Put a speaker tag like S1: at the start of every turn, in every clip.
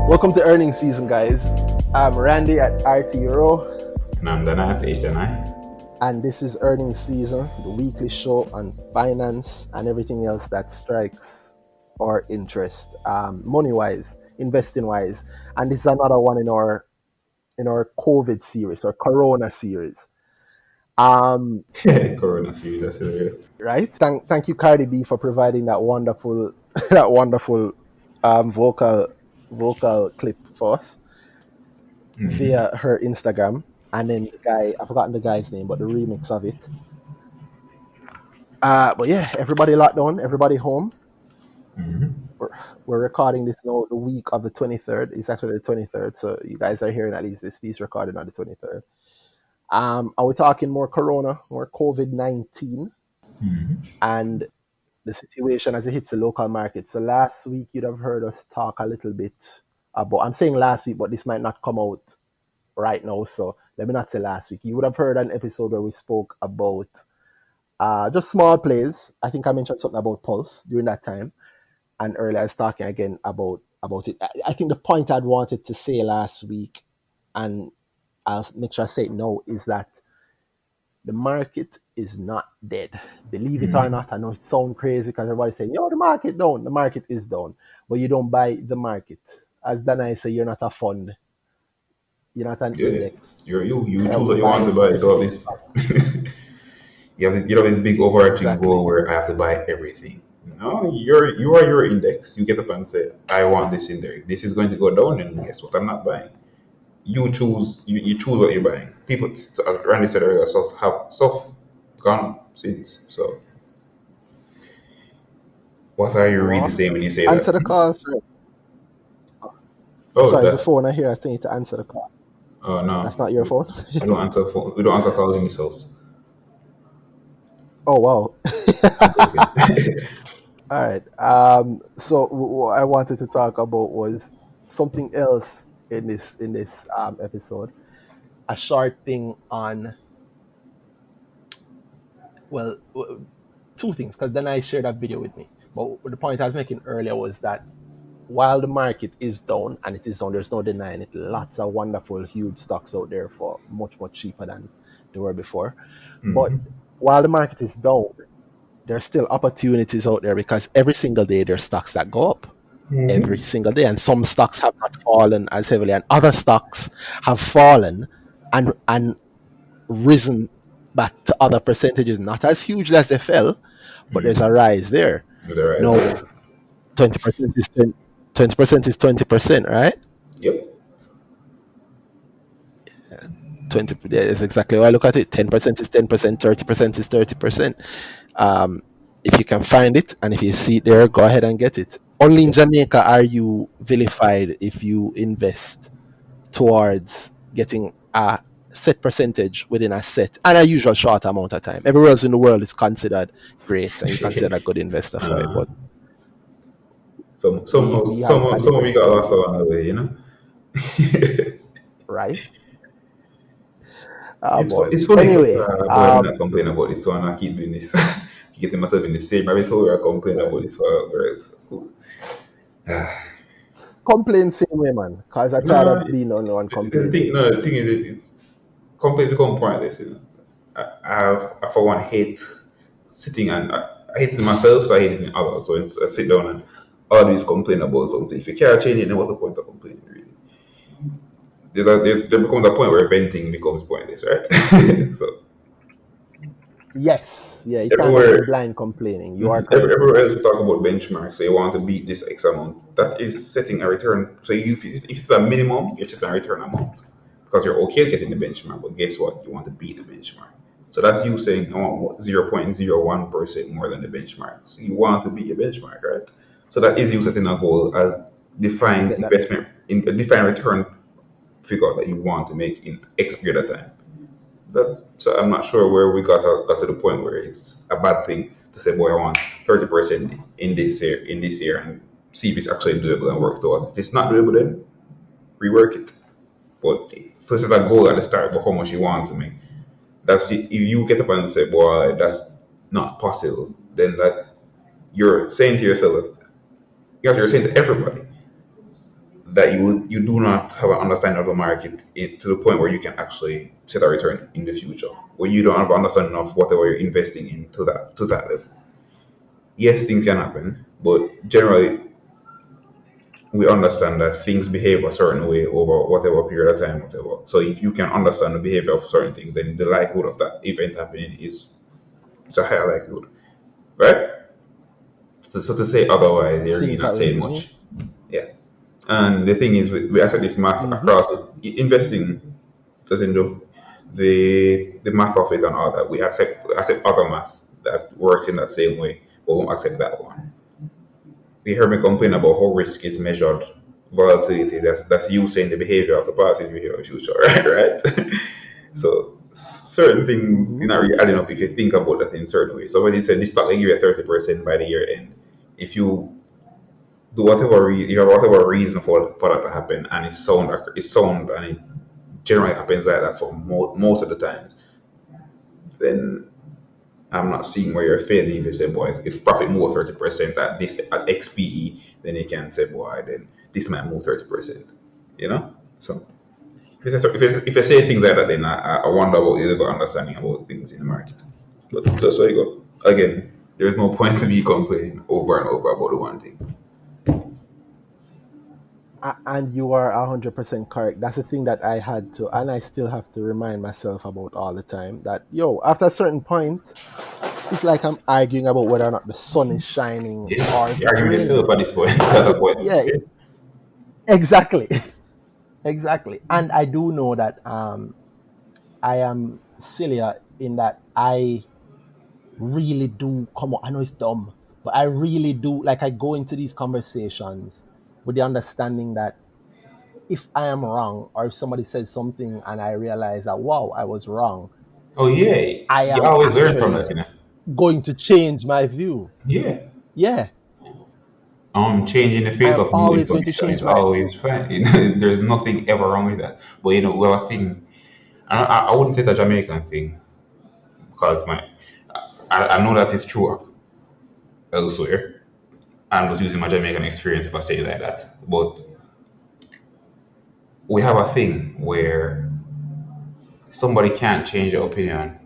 S1: Welcome to earnings season, guys. I'm Randy at RTRO,
S2: And I'm Dana at TJH.ja.
S1: and this is earnings season, the weekly show on finance and everything else that strikes our interest, money-wise, investing-wise. And this is another one in our COVID series or Corona series.
S2: Corona series, that's hilarious.
S1: Right? Thank you, Cardi B, for providing that wonderful that wonderful vocal clip for us via her Instagram. And then the guy, I've forgotten the guy's name, but the remix of it. But yeah, everybody locked down, everybody home. We're recording this now the week of the 23rd. It's actually the 23rd, so you guys are hearing at least this piece recorded on the 23rd. Are we talking more Corona, more COVID-19, and the situation as it hits the local market? So last week you'd have heard us talk a little bit about, I'm saying last week, but this might not come out right now, so let me not say last week. You would have heard an episode where we spoke about just small plays. I think I mentioned something about Pulse during that time, and earlier I was talking again about it. I think the point I'd wanted to say last week, and I'll make sure I say it now, is that the market is not dead. Believe it or not, I know it sounds crazy because everybody say, yo, the market down. The market is down. But you don't buy the market. As Dana say, you're not a fund. You're not an index.
S2: You choose what you want to buy. So this you have this big overarching goal where I have to buy everything. No, you are your index. You get up and say, I want this in there. This is going to go down, and guess what? I'm not buying. You choose what you're buying. People, as Randy said earlier, stuff gone since. So what are you really saying when you say
S1: answer
S2: that?
S1: the call, sir.
S2: Oh,
S1: sorry, there's a phone I hear. I think to answer the call.
S2: Oh no,
S1: that's not your phone.
S2: We don't answer phone. We don't answer calls in this house.
S1: Oh wow. All right. So what I wanted to talk about was something else in this episode. A short thing on, well, two things, because then I shared that video with me. But the point I was making earlier was that while the market is down, and it is down, there's no denying it, lots of wonderful, huge stocks out there for much, much cheaper than they were before. But while the market is down, there's still opportunities out there because every single day there's stocks that go up. Every single day. And some stocks have not fallen as heavily, and other stocks have fallen and risen back to other percentages, not as huge as they fell, but there's a rise there. No, 20% is 20%, right?
S2: Yep.
S1: 20. That's exactly how I look at it. 10% is 10%, 30% is 30%. If you can find it and if you see it there, go ahead and get it. Only in Jamaica are you vilified if you invest towards getting a set percentage within a set and a usual short amount of time. Everywhere else in the world is considered great and you consider a good investor for it. But
S2: some of you got lost along the way, you know.
S1: Right.
S2: It's funny.
S1: Anyway,
S2: I'm not complaining about this one. I keep doing this. Keep getting myself in the same rabbit hole where I complain about this for
S1: complain same way, man. Because I tired of being the only one complaining.
S2: The thing is, it's completely become pointless. You know, I for one hate sitting and I hate it myself, so I hate it in others. So I sit down and always complain about something. If you can't change it, then what's the point of complaining, really? There becomes a point where venting becomes pointless, right? So
S1: yes, yeah, you can't be blind complaining. You are correct.
S2: Everywhere else we talk about benchmarks, so you want to beat this X amount. That is setting a return. So if it's a minimum, you're setting a return amount because you're okay getting the benchmark. But guess what? You want to beat the benchmark. So that's you saying I want 0.01% more than the benchmark. So you want to beat your benchmark, right? So that is you setting a goal as defined investment in a defined return figure that you want to make in X period of time. So I'm not sure where we got to the point where it's a bad thing to say, boy, I want 30% in this year and see if it's actually doable and work towards. If it's not doable, then rework it. But first set a goal at the start about how much you want to make. That's it. If you get up and say, boy, that's not possible, then that you're saying to yourself, you're saying to everybody, that you do not have an understanding of the market to the point where you can actually set a return in the future, where you don't have an understanding of whatever you're investing in to that level. Yes, things can happen, but generally we understand that things behave a certain way over whatever period of time, whatever. So if you can understand the behavior of certain things, then the likelihood of that event happening is it's a higher likelihood, right? So to say otherwise, you're really
S1: Seems
S2: not
S1: that way
S2: saying
S1: to me.
S2: much. Yeah. And the thing is, we accept this math
S1: Mm-hmm.
S2: across investing doesn't do the math of it and all that. We accept other math that works in that same way, but we won't accept that one. You heard me complain about how risk is measured, volatility. That's you saying the behavior of the past is behavior of the future, right? Right. So certain things
S1: Mm-hmm.
S2: you're not really adding up if you think about that in certain ways. So when you said this stock will give you a 30% by the year end, if you do you have whatever reason for that to happen, and it's sound and it generally happens like that for most of the times, then I'm not seeing where you're failing if you say, boy, if profit move 30% at this at XPE, then you can say, boy, then this might move 30%. You know? So if you say things like that, then I wonder about your understanding about things in the market. But that's where you go. Again, there's no point to be complaining over and over about the one thing.
S1: And you are 100% correct. That's the thing that I had to, and I still have to remind myself about all the time that, yo, after a certain point, it's like I'm arguing about whether or not the sun is shining
S2: Yeah,
S1: or if
S2: you're
S1: it's
S2: arguing with
S1: raining.
S2: yourself at this point.
S1: And
S2: At that point.
S1: yeah,
S2: Yeah.
S1: exactly. Exactly. And I do know that I am sillier in that I really do come on. I know it's dumb, but I really do, like, I go into these conversations with the understanding that if I am wrong or if somebody says something and I realize that, wow, I was wrong,
S2: Oh yeah,
S1: I
S2: you
S1: am
S2: always learn from
S1: actually
S2: that, you know.
S1: going to change my view.
S2: Yeah.
S1: Yeah,
S2: Changing the
S1: I
S2: face
S1: am
S2: of new
S1: always going to
S2: information
S1: change
S2: is
S1: my
S2: always
S1: view.
S2: fine. There's nothing ever wrong with that. But well, I think I wouldn't say it's a Jamaican thing because I know that it's true elsewhere. I'm just using my Jamaican experience if I say it like that. But we have a thing where somebody can't change their opinion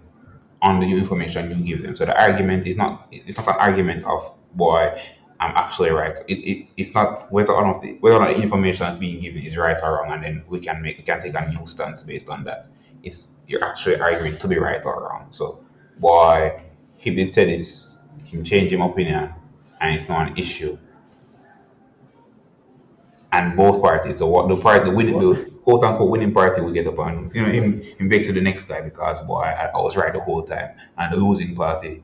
S2: on the new information you give them. So the argument is not it's not an argument of boy, I'm actually right. It's not whether or not the information that's being given is right or wrong, and then we can take a new stance based on that. It's you're actually arguing to be right or wrong. So boy, he did say this, him change his opinion, and it's not an issue. And both parties, so what the party,
S1: Well,
S2: the quote unquote winning party will get up and him vex to the next guy because boy I was right the whole time, and the losing party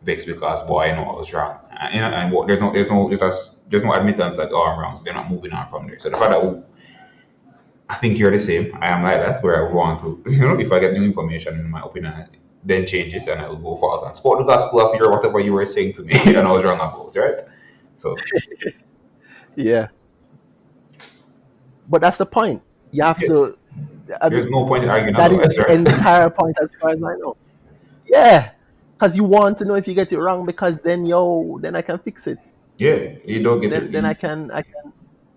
S2: vex because boy I know I was wrong. And what there's no admittance that oh I'm wrong, so they're not moving on from there. So the fact that I think you're the same, I am like that where I want to if I get new information in my opinion then changes and I will go fast and support the gospel of your whatever you were saying to me and I was wrong about, right? So
S1: yeah, but that's the point. You have
S2: yeah,
S1: to. I
S2: there's
S1: mean,
S2: no point in arguing
S1: that is
S2: otherwise,
S1: the
S2: right?
S1: entire point, as far as I know. Yeah, because you want to know if you get it wrong, because then then I can fix it.
S2: Yeah, you don't get it.
S1: Then I can.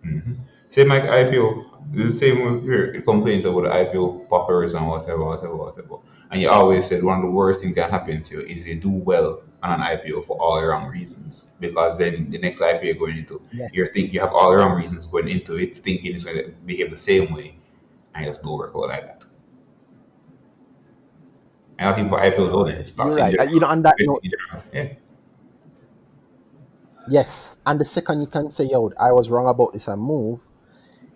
S2: Mhm. Same like IPO. The same with here. It complains about the IPO poppers and whatever, whatever, whatever. And you always said one of the worst things that can happen to you is you do well on an IPO for all the wrong reasons. Because then the next IPO you're going into,
S1: Yeah,
S2: you have all the wrong reasons going into it, thinking it's going to behave the same way, and it just don't work out like that. And I think for IPOs only,
S1: you're
S2: stocks in
S1: right.
S2: general,
S1: On that
S2: everything
S1: note,
S2: in general. Yeah.
S1: yes. And the second you can say, "Yo, I was wrong about this," and move,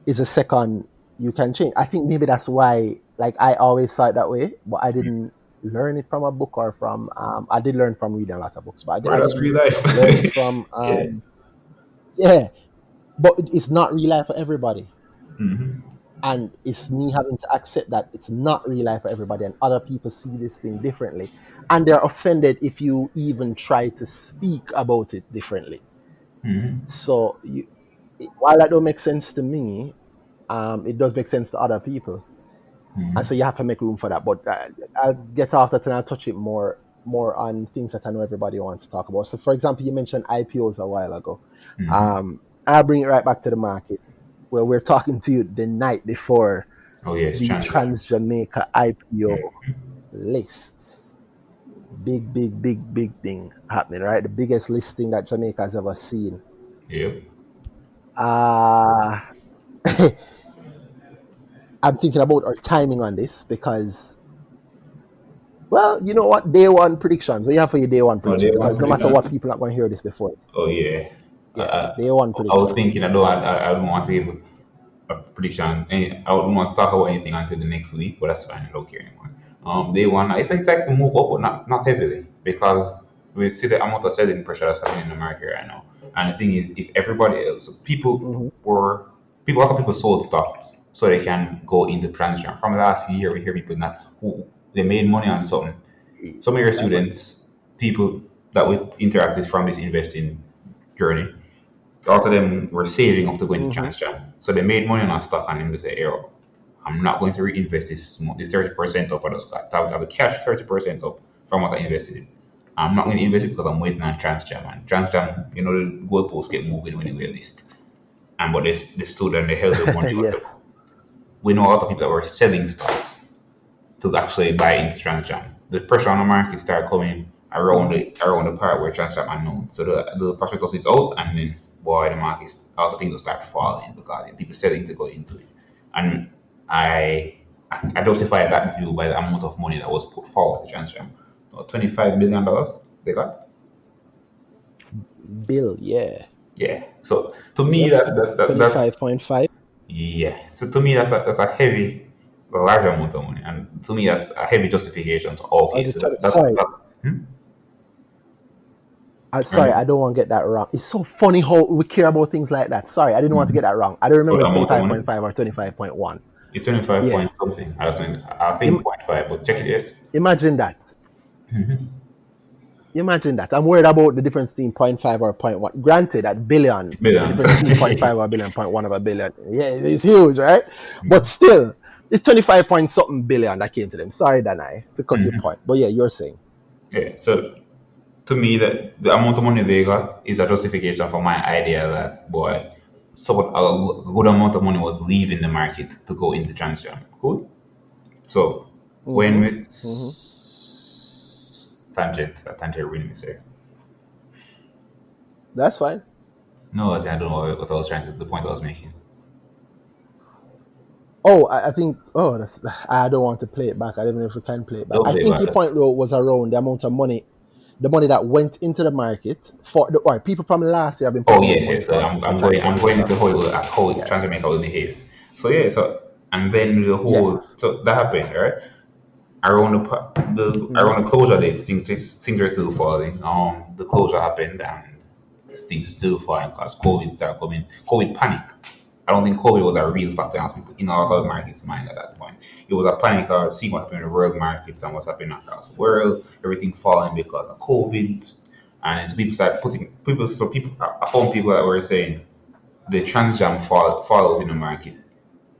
S1: is a second you can change. I think maybe that's why, like, I always saw it that way, but I didn't learn it from a book or from. I did learn from reading a lot of books, but
S2: Bro,
S1: I
S2: that's
S1: didn't
S2: real life.
S1: learn it from.
S2: Yeah.
S1: Yeah, but it's not real life for everybody.
S2: Hmm.
S1: And it's me having to accept that it's not real life for everybody, and other people see this thing differently, and they're offended if you even try to speak about it differently.
S2: Hmm.
S1: So while that don't make sense to me, it does make sense to other people, and so you have to make room for that. But I'll get off that and I'll touch it more on things that I know everybody wants to talk about. So, for example, you mentioned IPOs a while ago.
S2: Hmm.
S1: I'll bring it right back to the market where we're talking to you the night before
S2: Oh yes,
S1: the
S2: TransJam.
S1: TransJamaica IPO lists. Big, big, big, big thing happening, right? The biggest listing that Jamaica has ever seen.
S2: Yep.
S1: Uh, I'm thinking about our timing on this because, well, you know what? Day one predictions. What you have for your day one
S2: Oh, they
S1: predictions?
S2: want
S1: Because no matter what,
S2: prediction.
S1: people are not going to hear this before.
S2: Oh yeah. I,
S1: Yeah,
S2: I,
S1: day one
S2: I was
S1: prediction.
S2: thinking I don't want to give a prediction. I wouldn't want to talk about anything until the next week, but that's fine. I don't care anymore. Day one, I expect tech to move up, but not heavily because we see the amount of selling pressure that's happening in the market right now. And the thing is, if everybody else,
S1: Mm-hmm.
S2: a lot of people sold stocks so they can go into transition. From last year, we hear people that who they made money on something. Some of your
S1: Yeah, man.
S2: students, people that we interact with from this investing journey, a lot of them were saving up to go into
S1: Mm-hmm.
S2: TransJam. So they made money on a stock and they say, "Yo, I'm not going to reinvest this 30% up. I just got to have the cash 30% up from what I invested in. I'm not going to invest it because I'm waiting on TransJam. And TransJam, the goalposts get moving when they list. And but they stood and they held the money.
S1: Yes.
S2: We know a lot of people that were selling stocks to actually buy into TransJam. The pressure on the market started coming around the part where TransJam unknown. So the prospectus is out, and then boy, the market, all the things will start falling because people selling to go into it. And I justify that view by the amount of money that was put forward to TransJam. $25 billion they got.
S1: Bill, yeah.
S2: Yeah. So to me,
S1: Yep.
S2: that's
S1: 25.5.
S2: yeah. So to me, that's a large amount of money, and to me, that's a heavy justification to
S1: Or
S2: okay.
S1: is it
S2: So
S1: 20?
S2: that
S1: Sorry.
S2: that hmm?
S1: Sorry,
S2: Right?
S1: I don't want to get that wrong. It's so funny how we care about things like that. Sorry, I didn't want to get that wrong. I don't remember
S2: What
S1: if it's
S2: amount of money?
S1: 25.5 or 25.1.
S2: It's 25
S1: Yeah.
S2: point something. I think
S1: Im-
S2: point five, but check it. Yes.
S1: Imagine that. Imagine that. I'm worried about the difference between point 0.5 or point 0.1. Granted, at billion,
S2: It's
S1: the
S2: millions.
S1: difference between point 0.5 of a billion, point 0.1 of a billion, yeah, it's huge, right? But still, it's 25 point something billion that came to them. Sorry, Danai, to cut your point. But yeah, you're saying.
S2: Yeah. So to me, that the amount of money they got is a justification for my idea that boy, so a good amount of money was leaving the market to go into TransJam. Cool. So when
S1: Mm-hmm.
S2: we
S1: Mm-hmm.
S2: tangent really say
S1: That's fine.
S2: no, I don't know what I was trying to the point I was making.
S1: Oh, I think. Oh, I don't want to play it back. I don't even know if we can play it back.
S2: Don't
S1: I
S2: play
S1: think
S2: about
S1: your
S2: it.
S1: point though was around the amount of money, the money that went into the market for the or people from last year have been
S2: Oh
S1: putting in
S2: yes,
S1: money
S2: yes. So
S1: for
S2: I'm going
S1: TransJamaica.
S2: into how
S1: Yeah.
S2: TransJamaica will behave. So yeah, so and then the whole
S1: Yes.
S2: so that happened, right?
S1: Mm-hmm.
S2: Around the closure dates, things are still falling. The closure happened and things still falling because COVID started coming. COVID panic. I don't think COVID was a real factor in a lot of markets' mind at that point. It was a panic of seeing what happened in the world markets and what's happening across the world, everything falling because of COVID. And it's people start putting people. So people, I found people that were saying the TransJam fallout in the market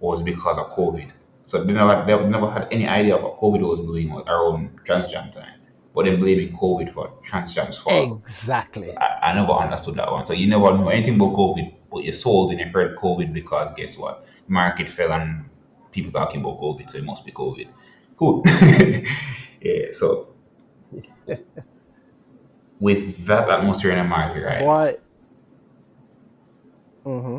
S2: was because of COVID. So they never had any idea of what COVID was doing around TransJam time, but then blaming COVID for TransJam's fall. So
S1: Exactly.
S2: I never understood that one. So you never know anything about COVID, but you sold when you heard COVID because guess what? The market fell and people talking about COVID, so it must be COVID. Cool. Yeah. So with that atmosphere in the market, right?
S1: Boy. Mm-hmm.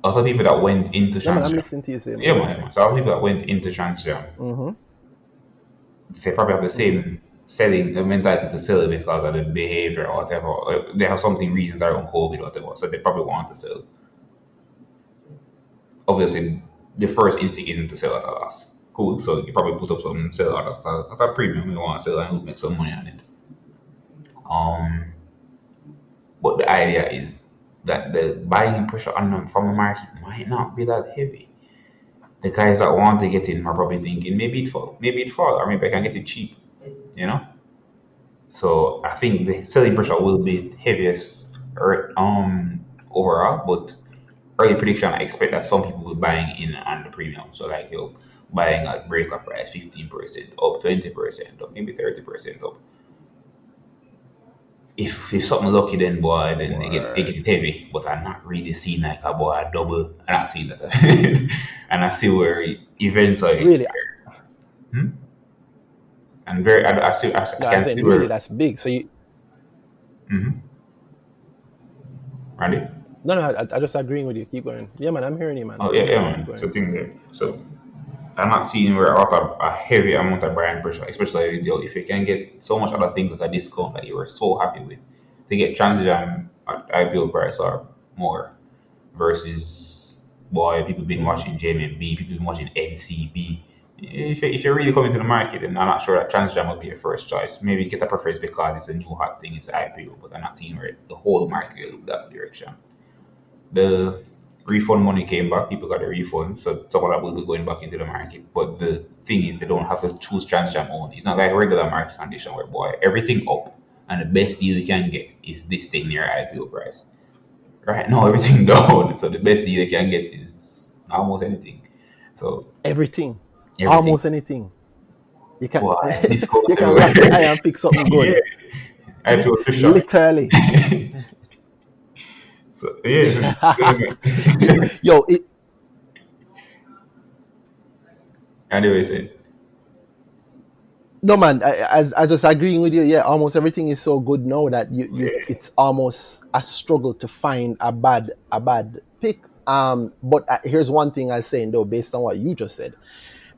S2: A lot of people that went into
S1: Yeah, man, I'm
S2: TransJam.
S1: listening to you, same.
S2: Yeah, man. So a lot of people that went into TransJam
S1: Mm-hmm.
S2: they probably have the
S1: Mm-hmm.
S2: same selling mentality to sell it because of the behavior or whatever. Or they have something reasons around COVID or whatever, so they probably want to sell. Obviously, the first instinct isn't to sell at a loss. Cool. So you probably put up some sell at a premium. You want to sell and make some money on it. Um, but the idea is that the buying pressure on them from the market might not be that heavy. The guys that want to get in are probably thinking maybe it fall, or maybe I can get it cheap. You know. So I think the selling pressure will be heaviest overall, but early prediction I expect that some people will be buying in on the premium. So like you buying at breakup price 15% up, 20% up, maybe 30% up. if something lucky, then boy, then it
S1: Word.
S2: get heavy. But I'm not really seeing like a boy a double. I'm not seeing that, and I see where eventually,
S1: Really?
S2: hmm? And very I
S1: No, I'm
S2: can see
S1: saying really
S2: where.
S1: that's big. So you
S2: Mm-hmm. Randy?
S1: no, I just agreeing with you. Keep going. Yeah, man, I'm hearing you, man.
S2: Oh
S1: I'm
S2: yeah, yeah,
S1: hearing you. Keep
S2: man.
S1: going.
S2: So thing there. So I'm not seeing where a lot of a heavy amount of brand pressure, especially if you can get so much other things at a discount that you were so happy with. To get TransJam at IPO price or more versus boy, people been watching JMB, people been watching NCB. If you're really coming to the market, then I'm not sure that TransJam would be your first choice. Maybe get a preference because it's a new hot thing, it's the IPO, but I'm not seeing where the whole market will look that direction. The refund money came back, people got the refund, so some of that will be going back into the market. But the thing is, they don't have to choose TransJam only. It's not like regular market condition where, boy, everything up, and the best deal you can get is this thing near IPO price. Right now, everything down, so the best deal you can get is almost anything. So
S1: Everything.
S2: everything,
S1: Almost anything. You can
S2: boy, discount
S1: you can lock your
S2: everywhere.
S1: eye and pick something
S2: Yeah,
S1: good.
S2: IPO too short.
S1: Literally.
S2: So yeah,
S1: Yo,
S2: anyway, say.
S1: no man, I just agreeing with you. Yeah, almost everything is so good now that you it's almost a struggle to find a bad pick. But here's one thing I'm saying though, based on what you just said,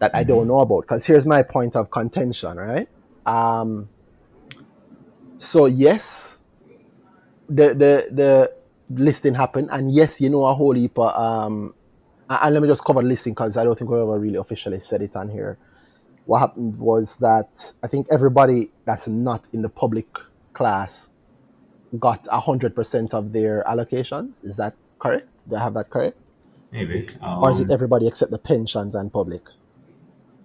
S1: that I don't know about. Because here's my point of contention, right? Um, so yes, the listing happened, and yes, a whole heap of and let me just cover the listing because I don't think we ever really officially said it on here. What happened was that I think everybody that's not in the public class got 100% of their allocations. Is that correct? Do I have that correct?
S2: Maybe.
S1: Or is it everybody except the pensions and public?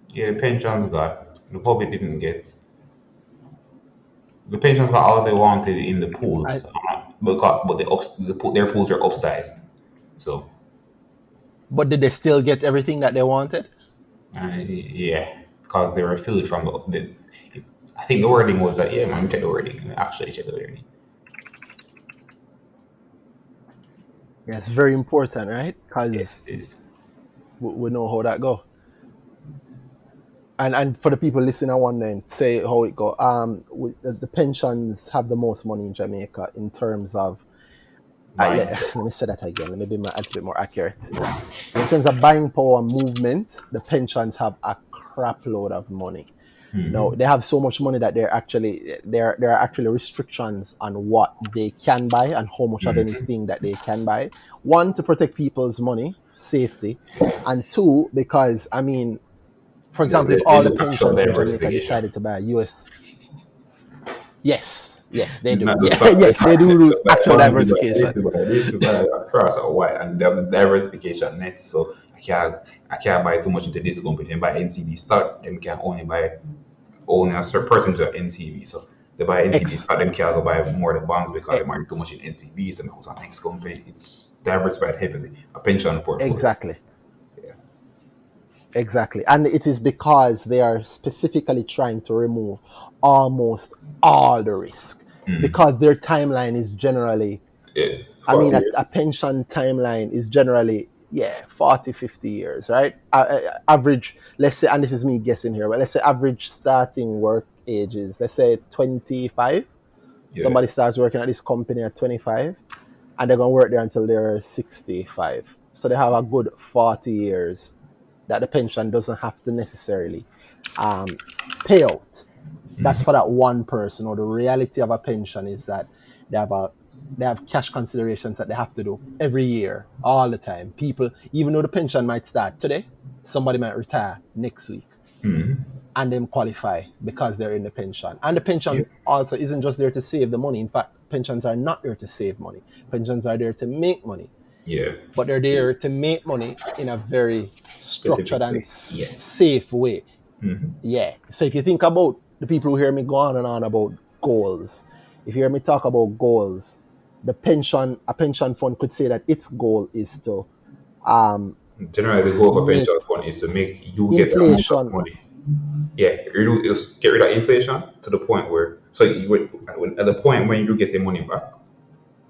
S2: Yeah, pensions got. The public didn't get. The pensions got all they wanted in the
S1: I,
S2: pools, but their pools are upsized. So,
S1: but did they still get everything that they wanted?
S2: yeah, because they were filled from I think the wording was that, yeah, man, check the wording. Actually, check the wording.
S1: Yeah, it's very important, right?
S2: Yes,
S1: Because
S2: it is.
S1: we know how that go. And for the people listening, I want to say how it go. The pensions have the most money in Jamaica in terms of
S2: Buying.
S1: let me say that again. Let me be a little bit more accurate. In terms of buying power and movement, the pensions have a crap load of money. Now
S2: Mm-hmm.
S1: they have so much money that there are actually restrictions on what they can buy and how much of
S2: Mm-hmm.
S1: anything that they can buy. One, to protect people's money, safety, and two, because I mean, for example, if
S2: They
S1: all the
S2: do actual
S1: pensions in Jamaica
S2: diversification.
S1: decided to buy US, yes, they do.
S2: Not the
S1: Yeah,
S2: stock
S1: yes, they
S2: market,
S1: do
S2: but
S1: actual
S2: one thing, but
S1: diversification.
S2: this is across or white, and they have the diversification net. So I can't buy too much into this company and buy NCB stock. Them can only a certain percentage of NCB. So they buy NCB
S1: Ex,
S2: stock, them can't go buy more of the bonds because
S1: e-
S2: they might too much in NCBs and go to the next company. It's diversified heavily. A pension portfolio.
S1: exactly.
S2: Yeah.
S1: Exactly. And it is because they are specifically trying to remove almost all the risk.
S2: Mm.
S1: Because their timeline is generally,
S2: Yes.
S1: I mean,
S2: 40
S1: a
S2: years.
S1: pension timeline is generally, yeah, 40, 50 years, right? Average, let's say, and this is me guessing here, but let's say average starting work age is, let's say, 25.
S2: Yeah.
S1: Somebody starts working at this company at 25, and they're going to work there until they're 65. So they have a good 40 years that the pension doesn't have to necessarily um, pay out. That's for that one person. Or the reality of a pension is that they have a they have cash considerations that they have to do every year, all the time. People, even though the pension might start today, somebody might retire next week,
S2: Mm.
S1: and them qualify because they're in the pension. And the
S2: Yeah.
S1: pension also isn't just there to save the money. In fact, pensions are not there to save money. Pensions are there to make money,
S2: Yeah.
S1: but they're there to make money in a very structured and
S2: Specifically. Yeah.
S1: safe way.
S2: Mm-hmm.
S1: Yeah. So if you think about the people who hear me go on and on about goals, if you hear me talk about goals, a pension fund could say that its goal is to um,
S2: Generally, the goal of a
S1: make
S2: pension fund is to make you get the amount of
S1: inflation,
S2: money. Yeah, just get rid of inflation to the point where, so you would, at the point when you get your money back,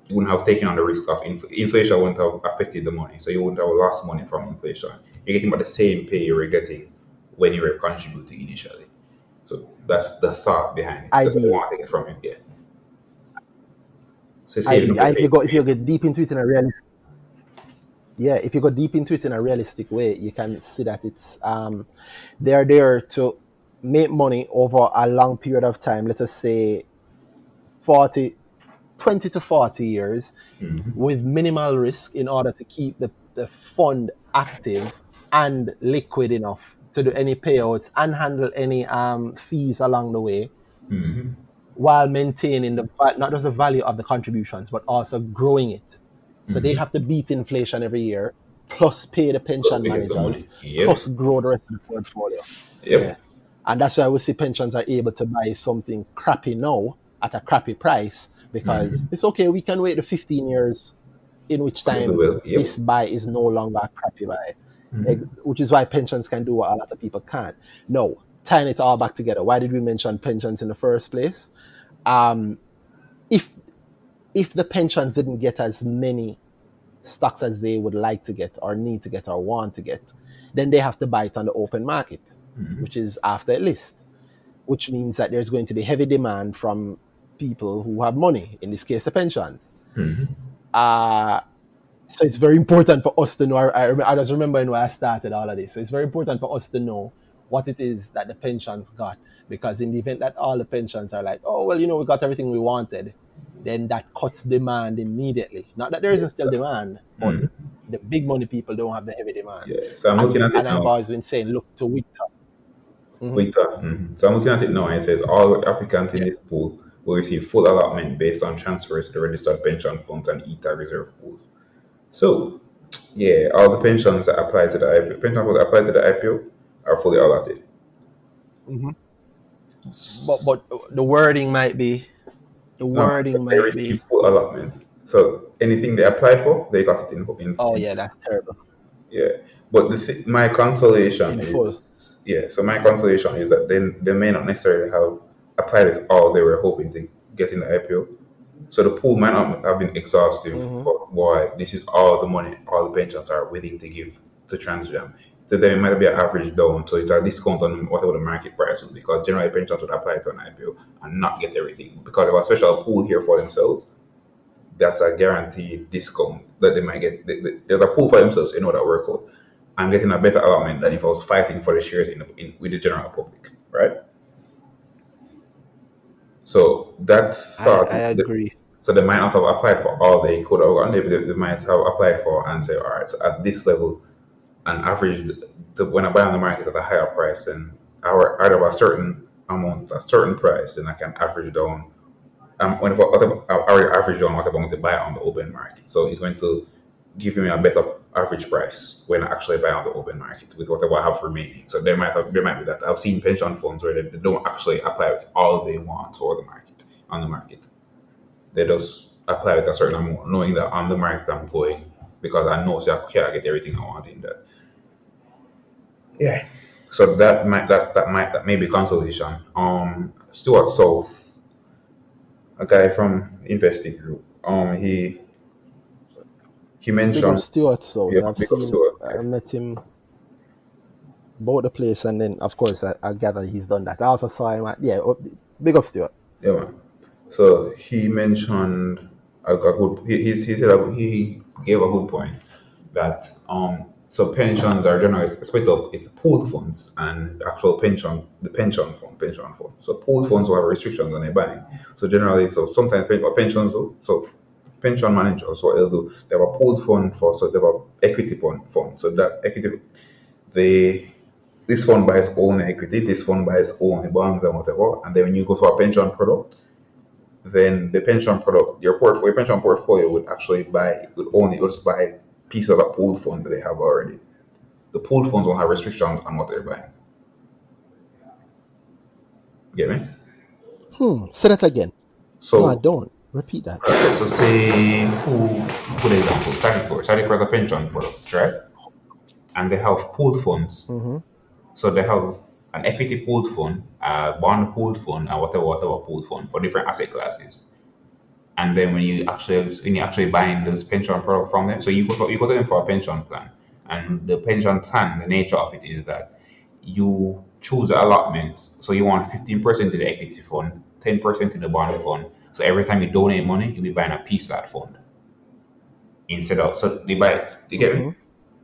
S2: you wouldn't have taken on the risk of inflation wouldn't have affected the money, so you wouldn't have lost money from inflation. You're getting about the same pay you were getting when you were contributing initially. So that's the thought behind it. That's what they
S1: Ideally.
S2: want to take it from you. Yeah. So saving
S1: Ideally.
S2: up the
S1: And
S2: pay.
S1: if you get deep into it in a realistic, yeah, if you go deep into it in a realistic way, you can see that it's they're there to make money over a long period of time. Let us say 40, 20 to 40 years
S2: Mm-hmm.
S1: with minimal risk in order to keep the fund active and liquid enough to do any payouts and handle any fees along the way
S2: Mm-hmm.
S1: while maintaining not just the value of the contributions but also growing it. So they
S2: Mm-hmm.
S1: have to beat inflation every year, plus pay the
S2: Let's
S1: pension
S2: pay some
S1: managers,
S2: money. Yep.
S1: plus grow the rest of the portfolio. Yeah.
S2: Yep.
S1: And that's why we see pensions are able to buy something crappy now at a crappy price because
S2: Mm-hmm.
S1: it's okay, we can wait the 15 years in which
S2: We
S1: time
S2: will. Yep.
S1: this buy is no longer a crappy buy,
S2: Mm-hmm.
S1: which is why pensions can do what a lot of people can't. No, tying it all back together. Why did we mention pensions in the first place? Um, if if the pensions didn't get as many stocks as they would like to get or need to get or want to get, then they have to buy it on the open market, which is after a list, which means that there's going to be heavy demand from people who have money, in this case, the pensions.
S2: Mm-hmm.
S1: Uh, so it's very important for us to know. I just remember when I started all of this. So it's very important for us to know what it is that the pensions got. Because in the event that all the pensions are like, oh, well, we got everything we wanted, then that cuts demand immediately. Not that there isn't still demand, but
S2: Mm-hmm.
S1: the big money people don't have the heavy demand.
S2: Yeah. So I'm looking at it
S1: And I've
S2: now.
S1: always been saying, look to Victor. Hmm.
S2: Wait, so I'm looking at it now, and it says all applicants in
S1: Yeah.
S2: this pool will receive full allotment based on transfers to the registered pension funds and ETA reserve pools. So, yeah, all the pensions that apply to the IPO, pension funds that apply to the IPO are fully allotted.
S1: Hmm. But the
S2: No,
S1: wording
S2: they
S1: might
S2: receive
S1: be,
S2: full allotment. So anything they applied for, they got it
S1: oh
S2: in
S1: yeah, that's terrible.
S2: yeah. But my consolation
S1: In full.
S2: is, yeah. So my consolation is that they may not necessarily have applied it all they were hoping to get in the IPO. So the pool might not have been exhaustive
S1: Hmm.
S2: for why this is all the money all the pensions are willing to give to TransJam. So then it might be an average down, so it's a discount on whatever the market price is, because generally pensions would apply to an IPO and not get everything. Because they have a special pool here for themselves, that's a guaranteed discount that they might get. There's a pool for themselves, that work out. I'm getting a better allotment than if I was fighting for the shares with the general public, right? So that
S1: I
S2: thought,
S1: agree.
S2: so they might not have applied for all they could have gotten. They might have applied for and say, all right, so at this level, an average, when I buy on the market at a higher price, then out of a certain amount, a certain price, then I can average down. Whenever I already average down what I'm going to buy on the open market. So it's going to give me a better average price when I actually buy on the open market with whatever I have remaining. So there might be that. I've seen pension funds where they don't actually apply with all they want for the market on the market. They just apply with a certain amount, knowing that on the market I'm going because I know so I can't get everything I want in that. Yeah. So that may be consolation. Stuart South, a guy from Investing Group. He
S1: Big up
S2: mentioned,
S1: Stuart South.
S2: yeah,
S1: I've
S2: big up
S1: seen,
S2: Stuart.
S1: I met him both the place, and then of course I gather he's done that. I also saw him at, yeah. Big up Stuart.
S2: Yeah, man. So he mentioned a good. He said he gave a good point that so pensions are generally split up into pooled funds and actual pension fund. So pooled funds will have restrictions on their buying. So generally, so sometimes pensions so pension managers what they'll do, they have a pooled fund for, so they have a equity fund. So that equity, they this fund buys own equity, this fund buys own bonds and whatever. And then when you go for a pension product, then the pension product, your pension portfolio would actually would just buy pieces of a pooled fund that they have already. The pooled funds will have restrictions on what they're buying. Get me?
S1: Say that again. No, I
S2: So,
S1: don't. Repeat that.
S2: so say good example, Sagicor is a pension product, right? And they have pooled funds.
S1: Mm-hmm.
S2: So they have an equity pooled fund, a bond pooled fund, and whatever pooled fund for different asset classes. And then when you actually buying those pension product from them, so you go to them for a pension plan, and the pension plan, the nature of it is that you choose the allotment. So you want 15% in the equity fund, 10% in the bond fund. So every time you donate money, you'll be buying a piece of that fund instead of so you get me?
S1: Mm-hmm.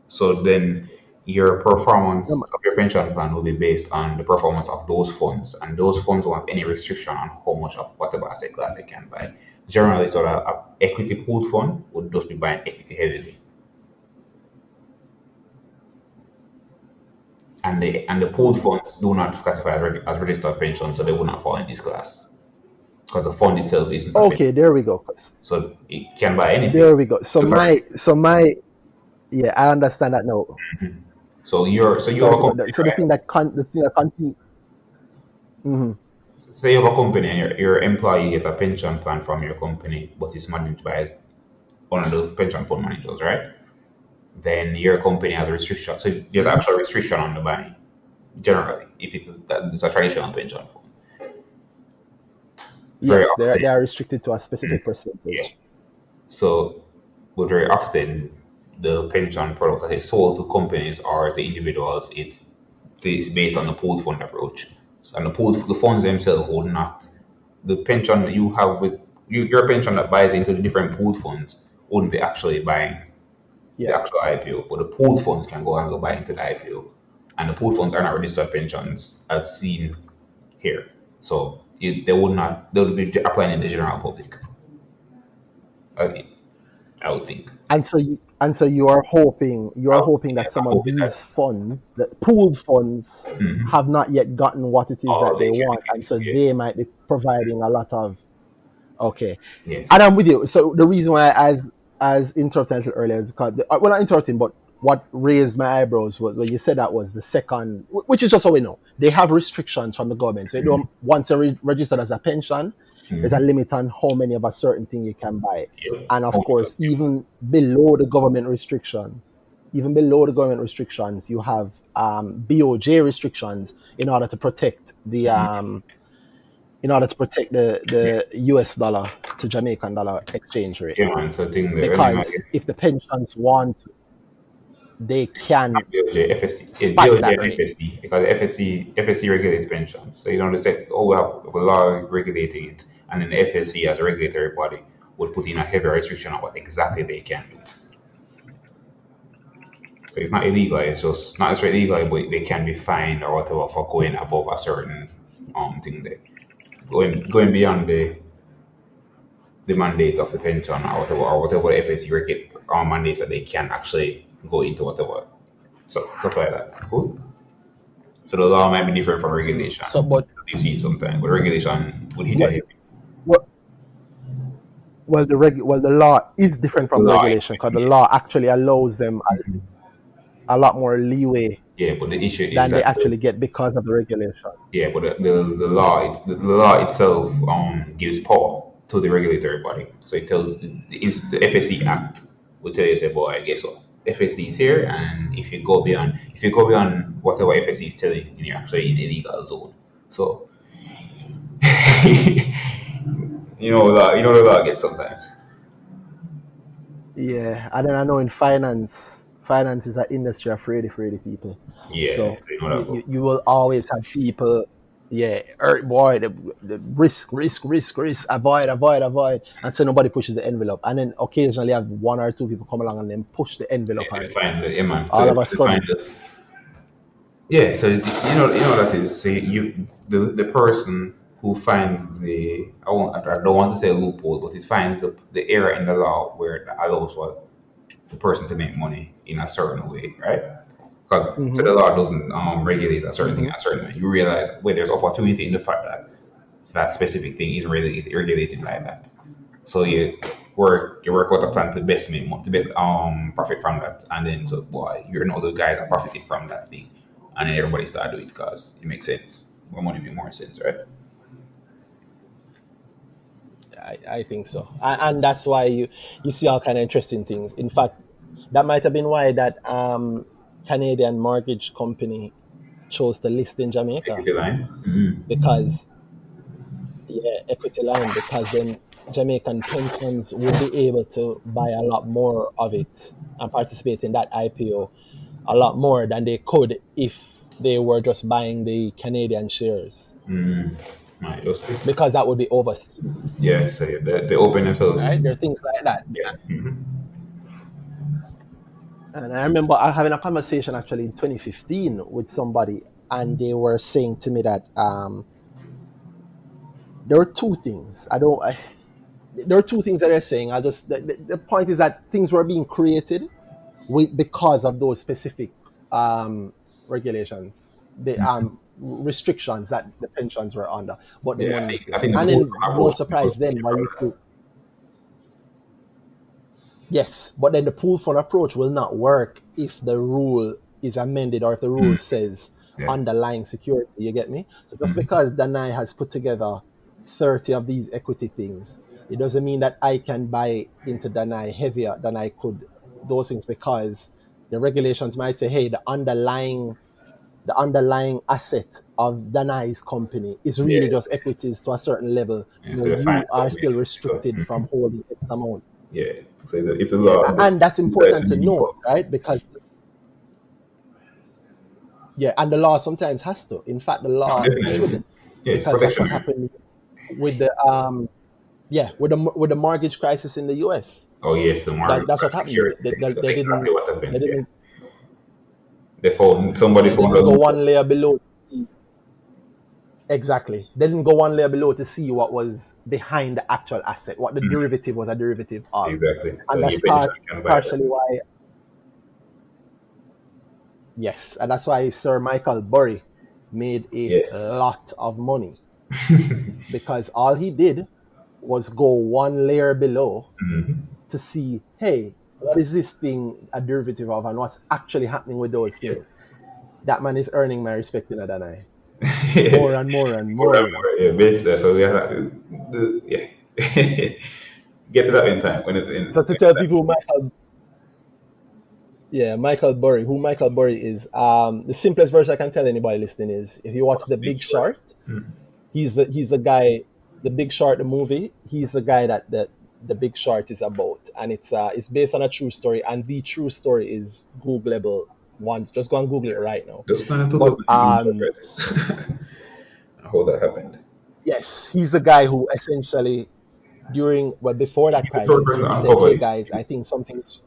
S2: So then your performance
S1: Um,
S2: of your pension plan will be based on the performance of those funds, and those funds won't have any restriction on how much of whatever asset class they can buy. Generally, sort of a equity pooled fund would just be buying equity heavily, and the pooled funds do not classify as registered pension, so they will not fall in this class because the fund itself isn't a pension,
S1: okay, there we go.
S2: so it can buy anything.
S1: There we go. So
S2: The very-
S1: yeah, I understand that now.
S2: so you have
S1: Sorry
S2: a
S1: to cut
S2: company,
S1: that. So
S2: right?
S1: the thing that continue. Mm-hmm.
S2: Say you have a company and your employee get a pension plan from your company, but it's managed by one of the pension fund managers, right? Then your company has a restriction. So there's
S1: Mm-hmm.
S2: actual restriction on the buying, generally, if it's a traditional pension fund. Very
S1: Yes,
S2: often,
S1: they are restricted to a
S2: mm,
S1: specific
S2: yeah.
S1: percentage.
S2: So, but very often, the pension product that is sold to companies or to individuals, it's based on the pooled fund approach. So, and the funds themselves would not, the pension that you have with your pension that buys into the different pooled funds wouldn't be actually buying the
S1: Yeah.
S2: actual IPO, but the pooled funds can go buy into the IPO, and the pooled funds are not registered pensions as seen here. So they would be applying in the general public. I, I would think.
S1: And so you
S2: I
S1: are
S2: would
S1: hoping
S2: think
S1: that
S2: it's a
S1: some of
S2: hope
S1: these
S2: that
S1: funds, the pooled funds,
S2: mm-hmm.
S1: have not yet gotten what it is
S2: All
S1: that
S2: they
S1: they
S2: can
S1: want, and
S2: get.
S1: so
S2: Yeah.
S1: they might be providing a lot of. Okay,
S2: Yes.
S1: and I'm with you. So the reason why as interrupted a little earlier is because well, not interrupting, but what raised my eyebrows was when you said that was the second, which is just so we know they have restrictions from the government. So you
S2: Mm-hmm.
S1: don't want to registered as a pension. There's a
S2: Mm-hmm.
S1: limit on how many of a certain thing you can buy,
S2: Yeah.
S1: and of
S2: Only
S1: course,
S2: those people.
S1: even below the government restrictions, you have BOJ restrictions in order to protect the
S2: Mm-hmm.
S1: US dollar to Jamaican dollar exchange rate.
S2: Yeah, man. So I think that when you might
S1: Because if the pensions want, they can
S2: BOJ, FSC,
S1: spike
S2: BOJ
S1: that
S2: and
S1: rate.
S2: FSC, because the FSC regulates pensions. So you know, they say, oh, we have a law regulating it, and then the FSC as a regulatory body would put in a heavy restriction on what exactly they can do. So it's not illegal, it's just not necessarily illegal, but they can be fined or whatever for going above a certain thing there. Going beyond the mandate of the pension or whatever FSC mandates that they can actually go into whatever. So stuff like that. Cool. So the law might be different from regulation.
S1: So, but
S2: You see it sometimes, but regulation would hit you
S1: what,
S2: heavy.
S1: what the law is different
S2: The
S1: from the
S2: law,
S1: regulation because the law actually allows them a lot more leeway
S2: yeah, but the issue is
S1: than they
S2: that
S1: actually get because of the regulation.
S2: yeah, but the law itself gives power to the regulatory body. So it tells the FSC Act will tell you say, boy, guess what? FSC is here, and if you go beyond whatever FSC is telling you, you're actually in illegal zone. So the law gets sometimes.
S1: Yeah, and then I know in finance is an industry afraid of people.
S2: Yeah,
S1: So
S2: so you know
S1: you,
S2: that
S1: you,
S2: go.
S1: you will always have people, yeah, boy, the risk, avoid, and so nobody pushes the envelope. And then occasionally have one or two people come along and then push the envelope,
S2: Yeah,
S1: and
S2: define the yeah, man. So
S1: all of a
S2: define
S1: sudden,
S2: the yeah. So you know what that is. So the person who finds I don't want to say loophole, but it finds the error in the law where it allows what the person to make money in a certain way, right? Because so
S1: hmm
S2: the law doesn't regulate a certain thing
S1: hmm
S2: a certain way. You realize where there's opportunity in the fact that that specific thing is regulated like that. So you work out a plan to best make to best profit from that, and then so boy, you're not the guys that profited from that thing, and then everybody start doing it because it makes sense. More money make more sense, right?
S1: I think so, and that's why you see all kind of interesting things. In fact, that might have been why that Canadian mortgage company chose to list in Jamaica
S2: Equity line.
S1: because, yeah, equity line, because then Jamaican pensions would be able to buy a lot more of it and participate in that IPO a lot more than they could if they were just buying the Canadian shares,
S2: Right, those two.
S1: because that would be overseas,
S2: Yeah, so yeah, they open themselves.
S1: right? There are things like that.
S2: Yeah.
S1: And I remember I having a conversation actually in 2015 with somebody, and they were saying to me that there were two things. There are two things that they're saying. The point is that things were being created because of those specific regulations, the restrictions that the pensions were under, but the
S2: Yeah,
S1: money is
S2: I
S1: there.
S2: think the
S1: And
S2: pool
S1: then
S2: from
S1: no
S2: approach because
S1: surprise then why you see, yes, but then the pool fund approach will not work if the rule is amended or if the rule says
S2: yeah.
S1: underlying security. You get me? So just because Danai has put together 30 of these equity things, it doesn't mean that I can buy into Danai heavier than I could those things, because the regulations might say, hey, the underlying asset of Danai's company is really
S2: Yeah.
S1: just equities to a certain level.
S2: Yeah,
S1: No,
S2: so they find
S1: you are
S2: some
S1: still
S2: ways to
S1: restricted from holding X amount.
S2: yeah. So if the
S1: Yeah,
S2: law
S1: and that's
S2: decides
S1: important
S2: to
S1: to
S2: be
S1: note,
S2: equal,
S1: right? Because, yeah, and the law sometimes has to. In fact, the
S2: no,
S1: law should,
S2: definitely. Yeah, it's
S1: because that's what
S2: protectionary.
S1: happened with the mortgage crisis in the U.S.
S2: Oh yes, the market
S1: That's what
S2: price
S1: happened.
S2: security thing. That's
S1: They
S2: exactly
S1: didn't
S2: what
S1: they
S2: happened. Yeah.
S1: didn't
S2: Somebody
S1: they
S2: found
S1: didn't
S2: a
S1: go
S2: loophole.
S1: one layer below. Exactly. They didn't go one layer below to see what was behind the actual asset, what the derivative was a derivative of.
S2: Exactly. So
S1: And
S2: you
S1: that's
S2: eventually can buy that.
S1: partially why, yes, and that's why Sir Michael Burry made a
S2: Yes.
S1: lot of money, because all he did was go one layer below to see, hey, what is this thing a derivative of and what's actually happening with those
S2: Yep.
S1: things. That man is earning my respect in Adonai. More and more and
S2: More
S1: more,
S2: and
S1: you know.
S2: more, yeah, bits there. So we had yeah. Get to that in time
S1: So to
S2: when
S1: tell people who Michael Burry is, the simplest version I can tell anybody listening is, if you watch
S2: what's
S1: The
S2: big
S1: Big
S2: short.
S1: Short, he's the guy, The Big Short, the movie. He's the guy that The Big Short is about, and it's based on a true story, and the true story is Googleable once. Just go and Google it right now.
S2: Those kind of
S1: But
S2: 2008 financial crisis. How that happened.
S1: yes, he's the guy who essentially, before that
S2: He's the first
S1: crisis,
S2: person
S1: he
S2: to
S1: said,
S2: uncover
S1: "Hey
S2: it.
S1: guys, I think something's."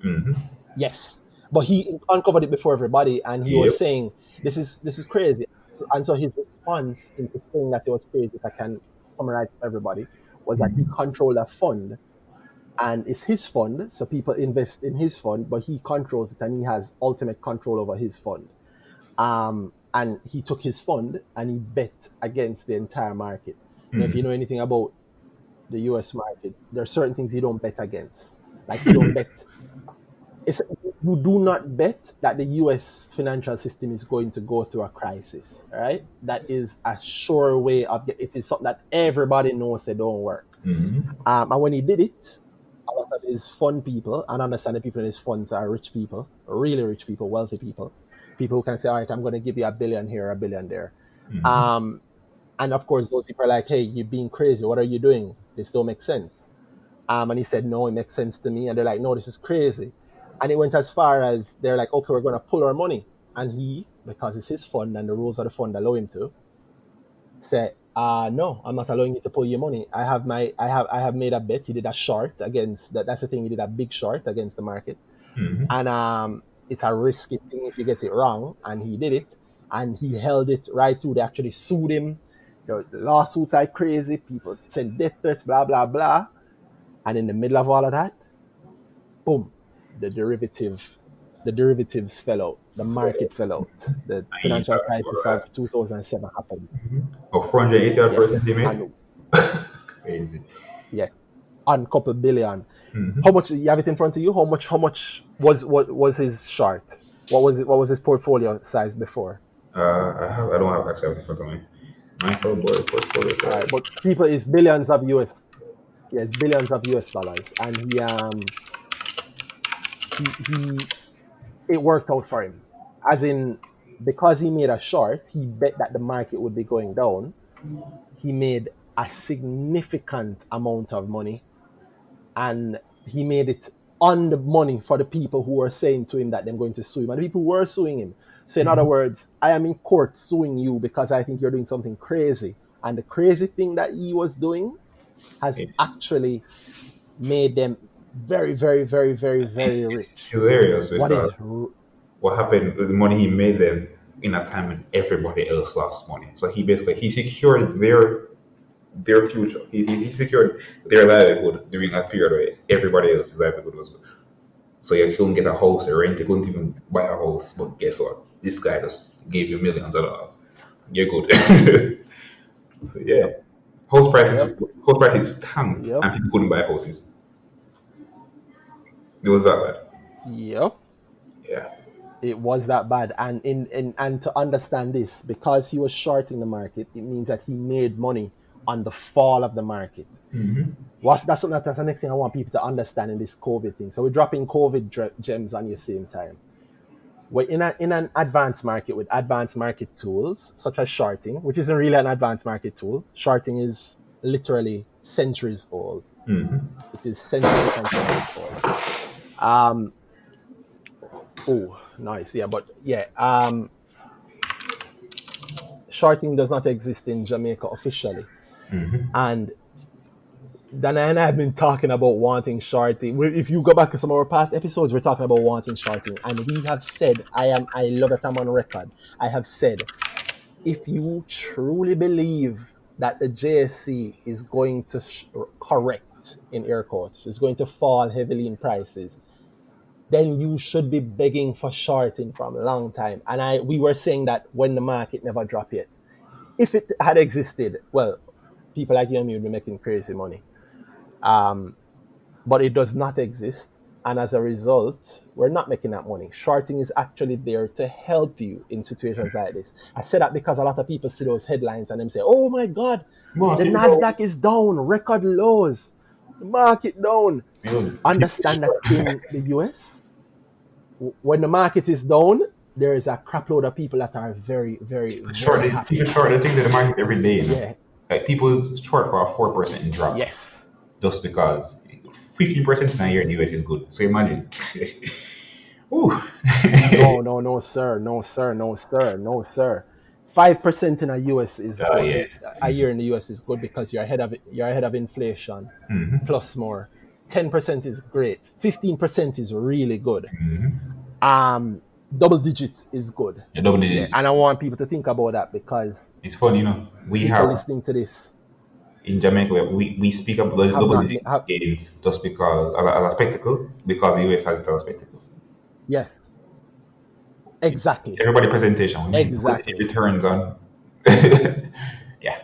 S2: Mm-hmm.
S1: Yes, but he uncovered it before everybody, and he was
S2: Yep.
S1: saying, "This is crazy." And so his response into saying that it was crazy, if I can summarize for everybody, was that he controlled a fund, and it's his fund, so people invest in his fund, but he controls it, and he has ultimate control over his fund. And he took his fund and he bet against the entire market. Now, if you know anything about the U.S. market, there are certain things you don't bet against. Like, you don't bet. You do not bet that the U.S. financial system is going to go through a crisis. Right? That is a sure way of it. Is something that everybody knows it don't work. And when he did it, a lot of his fund people, and understand the people in his funds are rich people, really rich people, wealthy people who can say, all right, I'm going to give you $1 billion here, $1 billion there. Um, and of course, those people are like, hey, you're being crazy. What are you doing? This don't make sense. And he said, no, it makes sense to me. And they're like, no, this is crazy. And it went as far as they're like, okay, we're going to pull our money. And he, because it's his fund and the rules of the fund allow him to, said, no, I'm not allowing you to pull your money. I have made a bet. He did a short against that. That's the thing. He did a big short against the market. And it's a risky thing if you get it wrong. And he did it. And he held it right through. They actually sued him. The lawsuits are crazy. People send death threats, blah, blah, blah. And in the middle of all of that, boom, the derivatives fell out. The market fell out. The
S2: And you
S1: financial
S2: talk
S1: crisis of
S2: about
S1: 2007 happened.
S2: 480%
S1: Yes.
S2: he
S1: And
S2: Crazy.
S1: yeah, on couple billion. How much, you have it in front of you? How much was his short? What was his portfolio size before?
S2: I don't have actually in front of me. Michael Boy portfolio
S1: All right,
S2: size.
S1: but people is billions of US. Yes, billions of US dollars, and he it worked out for him. As in, because he made a short, he bet that the market would be going down. He made a significant amount of money, and he made it on the money for the people who were saying to him that they're going to sue him. And the people were suing him. So in other words, I am in court suing you because I think you're doing something crazy. And the crazy thing that he was doing has
S2: Yeah.
S1: actually made them very, very, very, very, very
S2: It's
S1: rich.
S2: hilarious
S1: What
S2: because
S1: is
S2: what happened with the money he made them in a time when everybody else lost money. So he secured their future. He secured their livelihood during that period where everybody else's livelihood was good. So you couldn't get a house or rent, you couldn't even buy a house. But guess what? This guy just gave you millions of dollars. You're good. So yeah.
S1: Yep,
S2: House prices
S1: yep,
S2: house prices tanked
S1: yep,
S2: and people couldn't buy houses. It was that bad.
S1: yep.
S2: Yeah.
S1: It was that bad. And and to understand this, because he was shorting the market, it means that he made money on the fall of the market. That's the next thing I want people to understand in this COVID thing. So we're dropping COVID gems on you same time. We're in an advanced market with advanced market tools such as shorting, which isn't really an advanced market tool. Shorting is literally centuries old. It is centuries upon centuries old. Um, oh, nice. Yeah, but yeah, shorting does not exist in Jamaica officially. And Dana and I have been talking about wanting shorting. If you go back to some of our past episodes, we're talking about wanting shorting. And we have said, I love that I'm on record. I have said, if you truly believe that the JSC is going to correct, in air quotes, is going to fall heavily in prices, then you should be begging for shorting from a long time. And we were saying that when the market never dropped yet. If it had existed, well, people like you and me would be making crazy money. Um, but it does not exist. And as a result, we're not making that money. Shorting is actually there to help you in situations like this. I say that because a lot of people see those headlines and them say, oh my God, the
S2: Market down.
S1: NASDAQ is down, record lows, the market down.
S2: People
S1: Understand that in the US, when the market is down, there is a crap load of people that are very, very, very
S2: people
S1: happy.
S2: short the thing that the market every day, you know.
S1: Yeah,
S2: Like people short for a 4% drop
S1: yes,
S2: just because 15% in a year in the
S1: yes.
S2: US is good. So imagine. Ooh.
S1: No, no, no, sir. No, sir. No, sir. No, sir. 5% in a US is
S2: Yes.
S1: a year in the US is good because you're ahead of inflation plus more. 10% is great. 15% is really good. Um, double digits is good.
S2: Yeah, double
S1: Yeah,
S2: digits.
S1: and I want people to think about that because
S2: It's funny, you know. We
S1: people
S2: have
S1: listening to this
S2: in Jamaica we speak about the
S1: have
S2: double
S1: not
S2: digit
S1: have
S2: gains just because as a spectacle because the US has it as a spectacle.
S1: yes, exactly,
S2: Everybody presentation. We make double digit
S1: exactly,
S2: returns on. Yeah.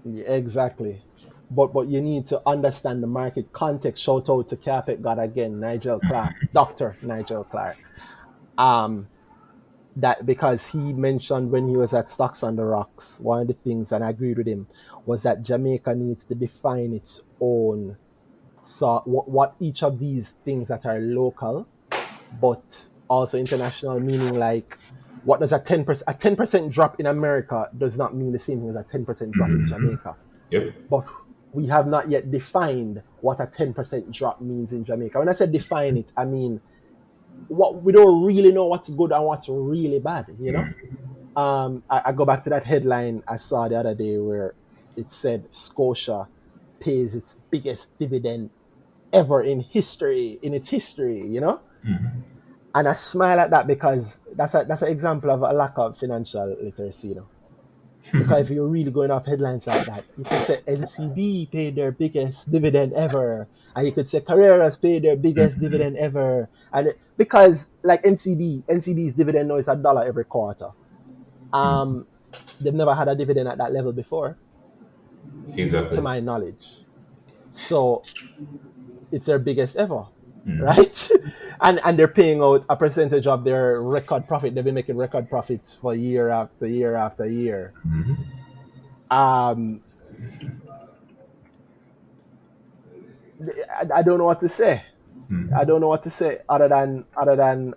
S1: yeah, exactly. But you need to understand the market context. Shout out to Carpet God again, Nigel Clark, Dr. Nigel Clark. Um, that because he mentioned when he was at Stocks on the Rocks, one of the things, and I agreed with him, was that Jamaica needs to define its own. So what each of these things that are local, but also international, meaning like what does a 10% drop in America does not mean the same thing as a 10% drop in Jamaica.
S2: Yep.
S1: But we have not yet defined what a 10% drop means in Jamaica. When I say define it, I mean what we don't really know what's good and what's really bad, you know? I go back to that headline I saw the other day where it said Scotia pays its biggest dividend ever in its history, you know? And I smile at that because that's an example of a lack of financial literacy, you know? Because if you're really going off headlines like that, you could say NCB paid their biggest dividend ever, and you could say Carreras paid their biggest dividend ever, and because like NCB's dividend now is $1 every quarter. Um, they've never had a dividend at that level before, to
S2: Exactly.
S1: my knowledge. So it's their biggest ever, right? And they're paying out a percentage of their record profit. They've been making record profits for year after year after year. Um, I don't know what to say. I don't know what to say other than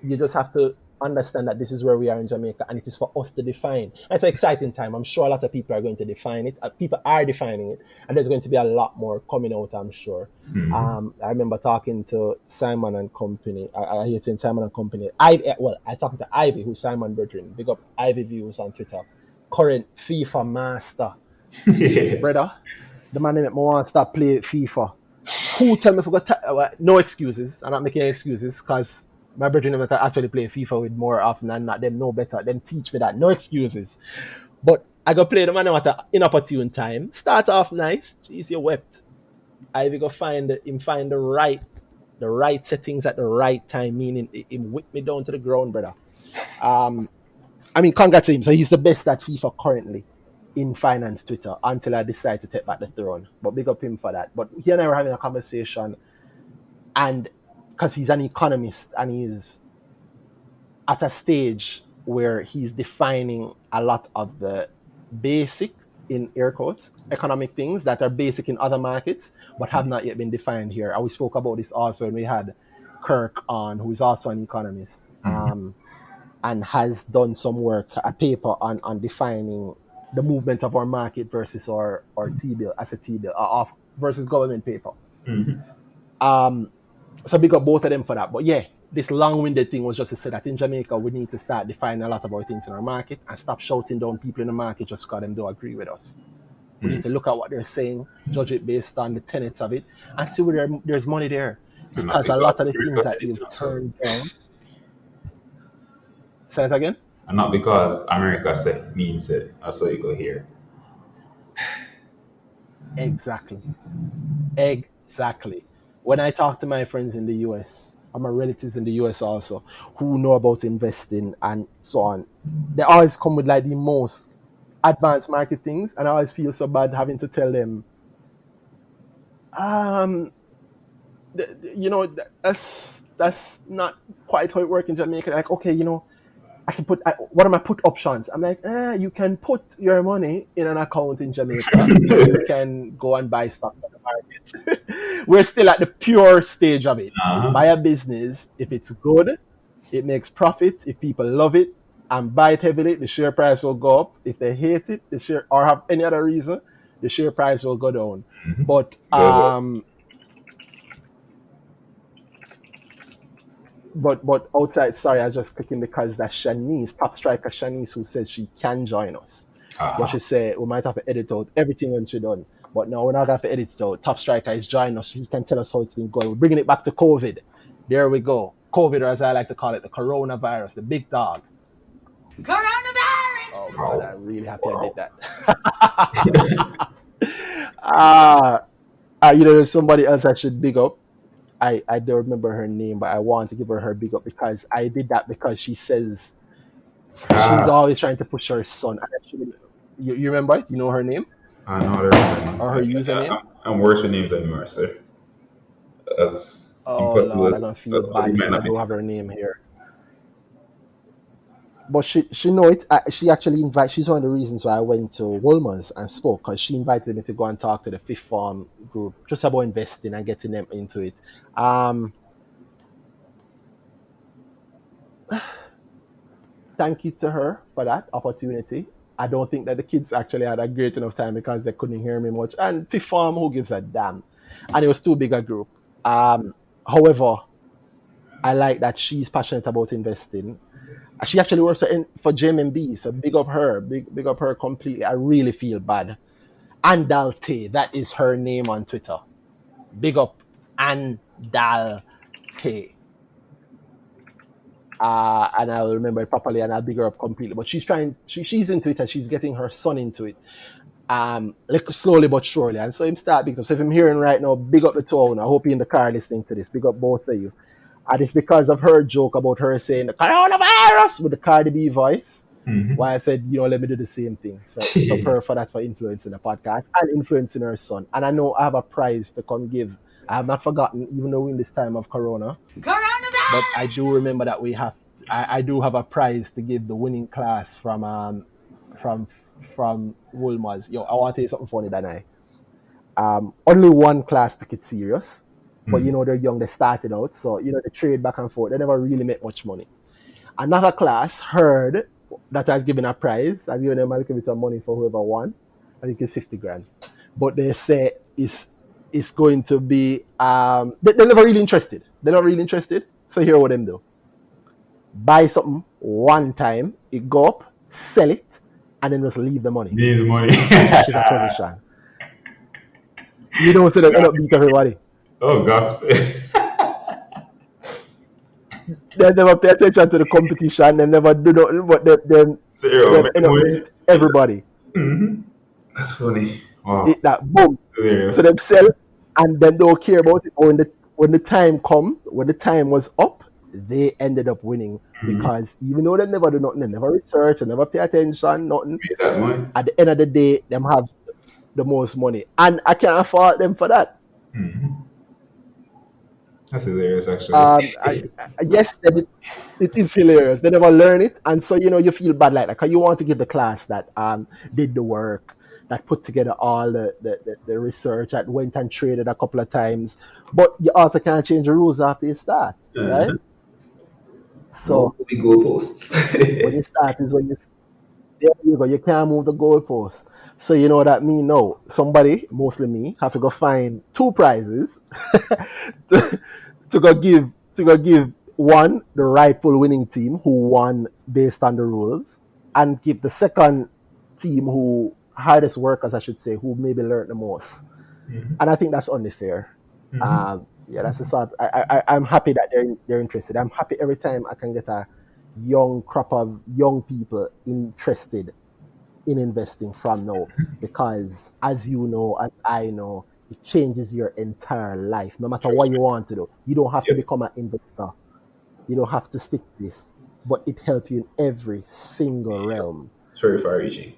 S1: you just have to understand that this is where we are in Jamaica, and it is for us to define. It's an exciting time. I'm sure a lot of people are going to define it. People are defining it, and there's going to be a lot more coming out, I'm sure. I remember talking to Simon and Company. I hear saying Simon and Company. I talking to Ivy, who's Simon Bertrand. Big up Ivy Views on Twitter. Current FIFA master.
S2: Yeah.
S1: Brother, the man that make me want to stop playing FIFA. Who tell me if I got no excuses? I'm not making excuses because my brethren that actually play FIFA with more often than not. Them know better. Them teach me that. No excuses. But I go play the man at an inopportune time. Start off nice. Jeez, you wept. I go find the right settings at the right time, meaning him whip me down to the ground, brother. I mean, congrats to him. So he's the best at FIFA currently in finance Twitter until I decide to take back the throne. But big up him for that. But he and I were having a conversation, and because he's an economist and he's at a stage where he's defining a lot of the basic, in air quotes, economic things that are basic in other markets but have not yet been defined here. And we spoke about this also when we had Kirk on, who is also an economist. And has done some work, a paper on defining the movement of our market versus our T-bill, as a T-bill, off versus government paper. So big up both of them for that. But yeah, this long-winded thing was just to say that in Jamaica, we need to start defining a lot of our things in our market and stop shouting down people in the market just because them don't agree with us. We need to look at what they're saying, judge it based on the tenets of it, and see where there's money there. Because a lot of the things that you've turned down. Say it again?
S2: And not because America means it. That's what you go here.
S1: Exactly. When I talk to my friends in the US, and my relatives in the US also, who know about investing and so on, they always come with like the most advanced market things, and I always feel so bad having to tell them, that's not quite how it works in Jamaica. Like, okay, I can put, what are my put options? I'm like, you can put your money in an account in Jamaica. You can go and buy stuff on the market. We're still at the pure stage of it. Buy a business. If it's good, it makes profit. If people love it and buy it heavily, the share price will go up. If they hate it, or have any other reason, the share price will go down. But But outside, sorry, I was just clicking because that's Shanice, top striker Shanice, who says she can join us. But she said we might have to edit out everything when she done. But no, we're not going to edit it out. Top striker is joining us. He can tell us how it's been going. We're bringing it back to COVID. There we go. COVID, or as I like to call it, the coronavirus, the big dog.
S3: Coronavirus!
S1: Oh, God, I'm really happy I did that. There's somebody else I should big up. I don't remember her name, but I want to give her big up because I did that because she says she's always trying to push her son. Actually, you remember it? You know her name?
S2: I know her name.
S1: Or her username?
S2: I'm worse with names anymore, sir.
S1: Oh, Lord, I'm going to feel bad because I don't have her name here. But she know it. She actually she's one of the reasons why I went to Wolmer's and spoke, because she invited me to go and talk to the fifth form group just about investing and getting them into it. Thank you to her for that opportunity. I don't think that the kids actually had a great enough time because they couldn't hear me much. And fifth form, who gives a damn? And it was too big a group. However, I like that she's passionate about investing. She actually works for JMB, so big up her. Big up her completely. I really feel bad. Andalte, that is her name on Twitter. Big up Andalte. And I'll remember it properly and I'll big her up completely. But she's into it and she's getting her son into it. Like slowly but surely. And so him start big up. So if I'm hearing right now, big up the tone. I hope you're in the car listening to this. Big up both of you. And it's because of her joke about her saying the coronavirus with the Cardi B voice. Why I said, let me do the same thing. So up her for that, for influencing the podcast and influencing her son. And I know I have a prize to come give. I have not forgotten, even though we're in this time of coronavirus. But I do remember that I do have a prize to give the winning class from Wolmer's. I want to tell you something funny, Danai. Only one class took it serious. But they're young, they started out. So, they trade back and forth. They never really make much money. Another class heard that I was giving a prize. I've given them a little bit of money for whoever won. I think it's 50 grand. But they say it's going to be they're never really interested. They're not really interested. So here what them do. Buy something one time, it go up, sell it, and then just leave the money.
S2: Need the money.
S1: Cash is a position. You know, so they end up beat everybody.
S2: Oh gosh.
S1: They never pay attention to the competition. They never do nothing, but they
S2: Zero. Make
S1: end up
S2: money.
S1: beat everybody.
S2: That's funny. Wow.
S1: It that boom.
S2: Hilarious.
S1: So them sell and then don't care about it. Or when the time come, when the time was up, they ended up winning because even though they never do nothing, they never research, they never pay attention, nothing.
S2: Pay that money.
S1: At the end of the day, them have the most money, and I can't fault them for that.
S2: That's hilarious, actually.
S1: Yes, it is hilarious. They never learn it, and so you feel bad like that because you want to give the class that did the work, that put together all the research, that went and traded a couple of times, but you also can't change the rules after you start, right? So
S2: the goalposts.
S1: when you start is when there you go. You can't move the goalpost. So you know what that mean now? Somebody, mostly me, have to go find two prizes to go give one the rightful winning team who won based on the rules, and give the second team who hardest workers, I should say, who maybe learned the most. And I think that's only fair. Yeah, that's the sort. I'm happy that they're interested. I'm happy every time I can get a young crop of young people interested in investing from now, because as you know, as I know, it changes your entire life. No matter what you want to do, you don't have to become an investor. You don't have to stick to this, but it helps you in every single realm.
S2: It's very far-reaching.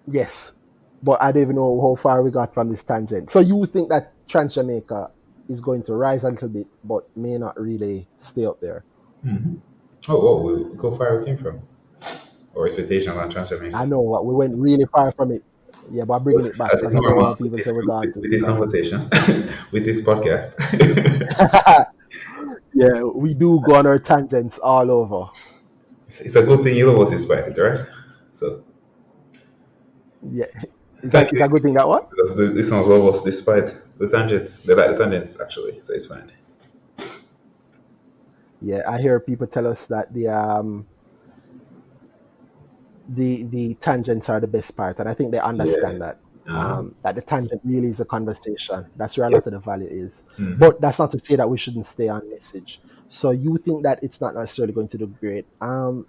S1: Yes, but I don't even know how far we got from this tangent. So you think that TransJamaica is going to rise a little bit, but may not really stay up there?
S2: Look how far we came from. Or expectations on TransJamaica.
S1: I know what we went really far from it. Yeah, but I'm bringing it back.
S2: As is
S1: because I don't
S2: normal
S1: want people to say we're gone
S2: with this conversation, with this podcast.
S1: Yeah, we do go on our tangents all over.
S2: It's a good thing you love us despite it, right? So
S1: Yeah, it's a good thing that what?
S2: because the listeners love us despite the tangents. They like the tangents actually, so it's fine.
S1: Yeah, I hear people tell us that the tangents are the best part, and I think they understand that. That the tangent really is a conversation. That's where a lot of the value is. But that's not to say that we shouldn't stay on message. So you think that it's not necessarily going to do great? I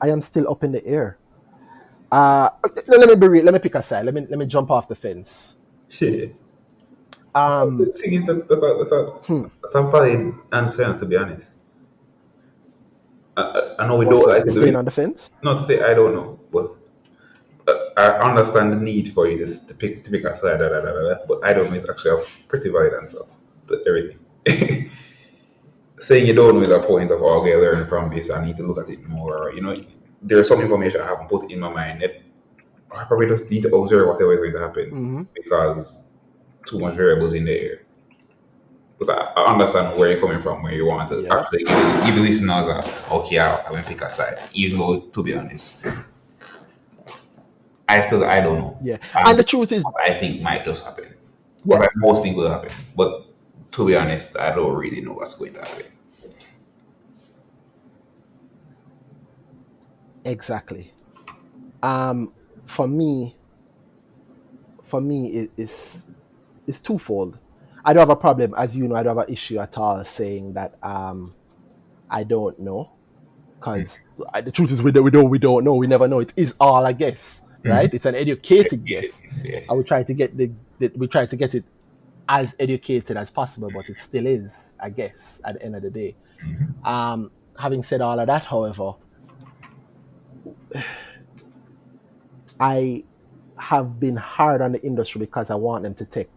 S1: am still up in the air. Let me be real. Let me pick a side. Let me jump off the fence.
S2: Shit. The thing is that's a valid answer, to be honest. I know we don't like to do
S1: Staying
S2: it.
S1: on the fence?
S2: Not to say I don't know, but I understand the need for you to pick a side, but I don't know is actually a pretty valid answer to everything. Saying you don't know is a point of okay, learn from this. I need to look at it more. There's some information I haven't put in my mind that I probably just need to observe whatever is going to happen because too much variables in the air. But I understand where you're coming from, where you want to actually give the listeners I will pick a side. Even though, to be honest, I don't know.
S1: Yeah, and the truth is,
S2: I think might just happen. Yeah. But most things will happen. But to be honest, I don't really know what's going to happen.
S1: Exactly. For me, it's twofold. I don't have a problem, as you know. I don't have an issue at all saying that I don't know, because the truth is we don't know. We never know. It is all a guess, right? It's an educated guess.
S2: Yes.
S1: I would try to get we try to get it as educated as possible, but it still is a guess at the end of the day. Having said all of that, however, I have been hard on the industry because I want them to take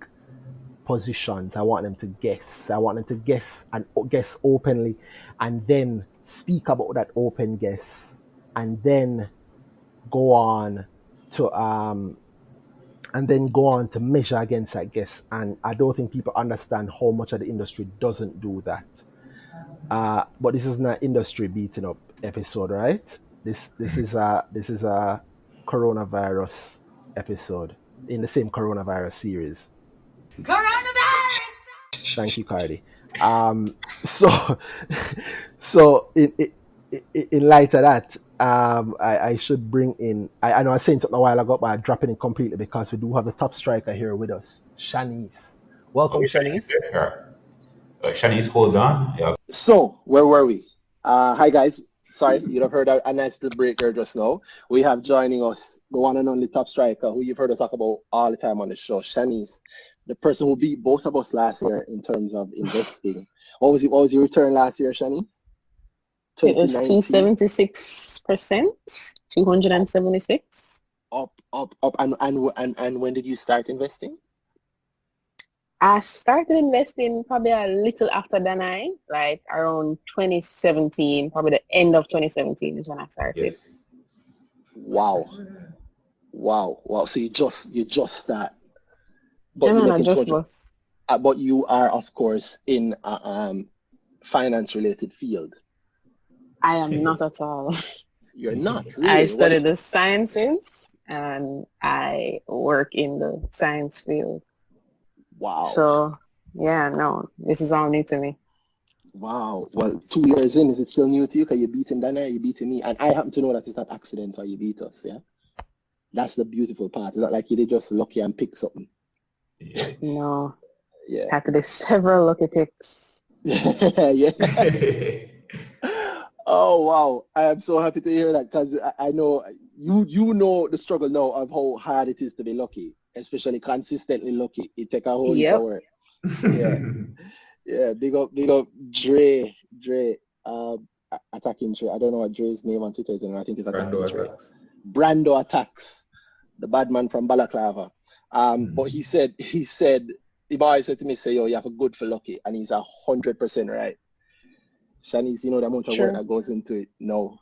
S1: positions. I want them to guess. I want them to guess and guess openly, and then speak about that open guess, and then go on to measure against that guess. And I don't think people understand how much of the industry doesn't do that. But this is not industry beating up episode, right? This is a coronavirus episode in the same coronavirus series.
S3: Coronavirus!
S1: Thank you, Cardi. So, so in light of that, I should bring in. I know I was saying something a while ago, but I'm dropping it completely because we do have the top striker here with us, Shanice. Welcome,
S2: Okay, Shanice is
S1: Shanice.
S2: there. Shanice, hold on. Yeah.
S4: So, where were we? Hi, guys. Sorry, you'd have heard a nice little break there just now. We have joining us the one and only top striker who you've heard us talk about all the time on the show, Shanice, the person who beat both of us last year in terms of investing. What was your return last year, Shanice?
S5: It was 276%, 276.
S4: Up. And when did you start investing?
S5: I started investing probably a little after Danai, like around 2017, probably the end of 2017 is when I started.
S2: Yes.
S4: Wow. So you just start.
S5: I just was.
S4: But you are, of course, in a finance-related field.
S5: I am not at all.
S4: You're not. Really.
S5: I studied the sciences and I work in the science field.
S4: Wow.
S5: So, yeah, no, this is all new to me.
S4: Wow. Well, 2 years in, is it still new to you? Because you're beating Dana, you're beating me. And I happen to know that it's not accidental you beat us, yeah? That's the beautiful part. It's not like you did just lucky and pick something.
S5: No.
S4: Yeah.
S5: Had to be several lucky picks.
S4: Yeah. Oh, wow. I am so happy to hear that because I know you know the struggle now of how hard it is to be lucky, especially consistently lucky. It take a whole lot of work. Yeah. Yeah, big up Dre, attacking Dre. I don't know what Dre's name on Twitter is, and I think it's Brando Attacks, the bad man from Balaclava. But he said, the boy said to me, say, yo, you have a good for lucky, and he's 100% right. Shanice, you know the amount of work that goes into it now,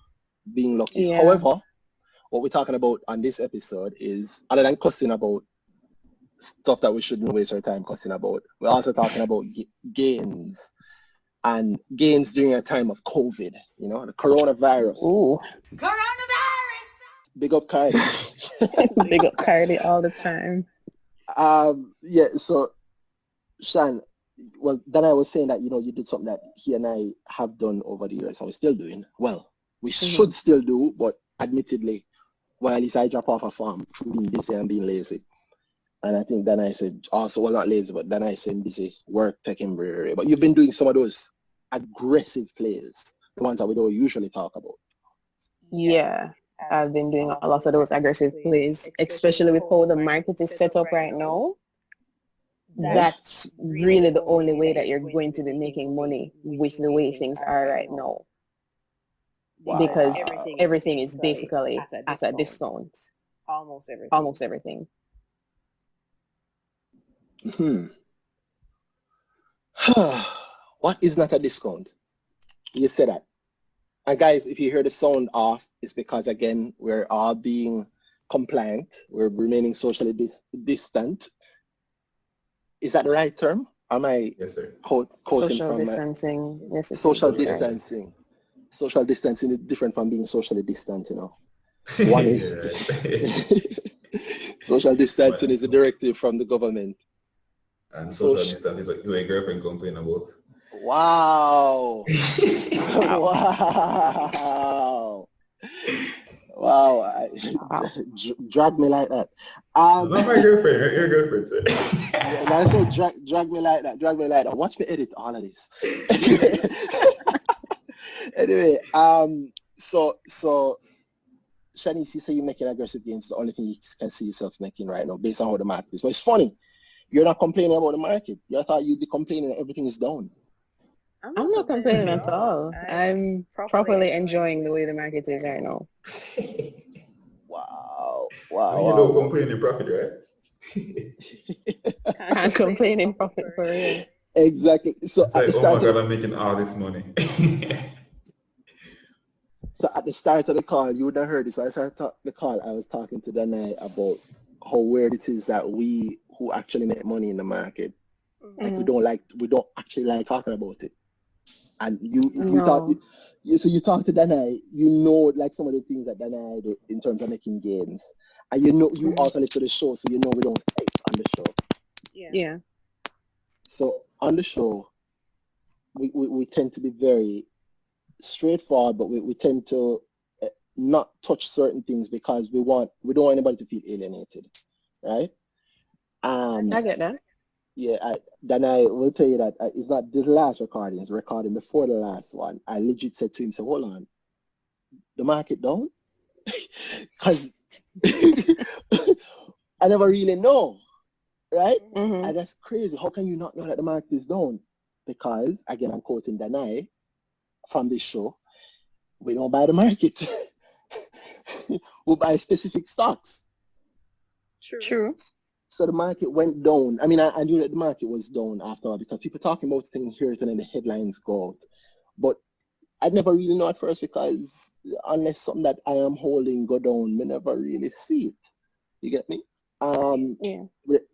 S4: being lucky.
S5: Yeah.
S4: However, what we're talking about on this episode is, other than cussing about stuff that we shouldn't waste our time cussing about, we're also talking about gains, and gains during a time of COVID, you know, the coronavirus.
S5: Ooh.
S3: Coronavirus!
S4: Big up Cardi.
S5: Big up Cardi all the time.
S4: Yeah, so Shan, well, then I was saying that, you know, you did something that he and I have done over the years and we're still doing. Well, we should still do, but admittedly, well, at least I drop off a farm through being busy and being lazy. And I think then I said, also, well, not lazy, but then I said busy, work, taking brewery. But you've been doing some of those aggressive plays, the ones that we don't usually talk about.
S5: Yeah, I've been doing a lot of those aggressive plays, especially with how the market is set up right now. That's really the only way that you're going to be making money with the way things are right now. Wow. Because everything is basically at a discount. Almost everything.
S4: What is not a discount? You said that. And guys, if you hear the sound off, it's because, again, we're all being compliant. We're remaining socially distant. Is that the right term? Am I quoting
S5: social
S4: from
S5: distancing? Yes,
S4: social distancing. Right. Social distancing is different from being socially distant, you know. One is social distancing is a directive from the government.
S2: And social distancing is what your girlfriend complain about.
S4: Wow. Wow. Drag me like that.
S2: Not my girlfriend, your girlfriend.
S4: Yeah, I said drag me like that. Watch me edit all of this. Anyway, so Shanice, you say you're making aggressive gains. The only thing you can see yourself making right now based on how the market is. But it's funny. You're not complaining about the market. You thought you'd be complaining that everything is down.
S5: I'm not complaining at all. I'm properly enjoying the way the market is right now.
S4: Wow.
S2: You don't complain in profit,
S5: right? Can't complain in profit for real.
S4: Exactly. So
S2: it's like, oh my God, I'm making all this money.
S4: So at the start of the call, you would have heard this. So I started the call, I was talking to Danai about how weird it is that we who actually make money in the market, like we don't actually like talking about it. And you
S5: No.
S4: so you talk to Danai, you know like some of the things that Danai do in terms of making gains. And you know you also listen to the show, so you know we don't fight on the show.
S5: Yeah.
S4: So on the show, we tend to be very straightforward, but we tend to not touch certain things because we don't want anybody to feel alienated, right?
S5: I get that.
S4: Yeah, then I will tell you that it's not this last recording, it's recording before the last one. I legit said to him, so hold on, the market down? Because I never really know, right?
S5: Mm-hmm.
S4: And that's crazy. How can you not know that the market is down? Because, again, I'm quoting Danai from this show, we don't buy the market. We buy specific stocks.
S5: True.
S4: So the market went down. I mean, I knew that the market was down after all because people talking about things here and then the headlines go out. But I never really know at first because unless something that I am holding go down, we never really see it. You get me?
S5: Yeah.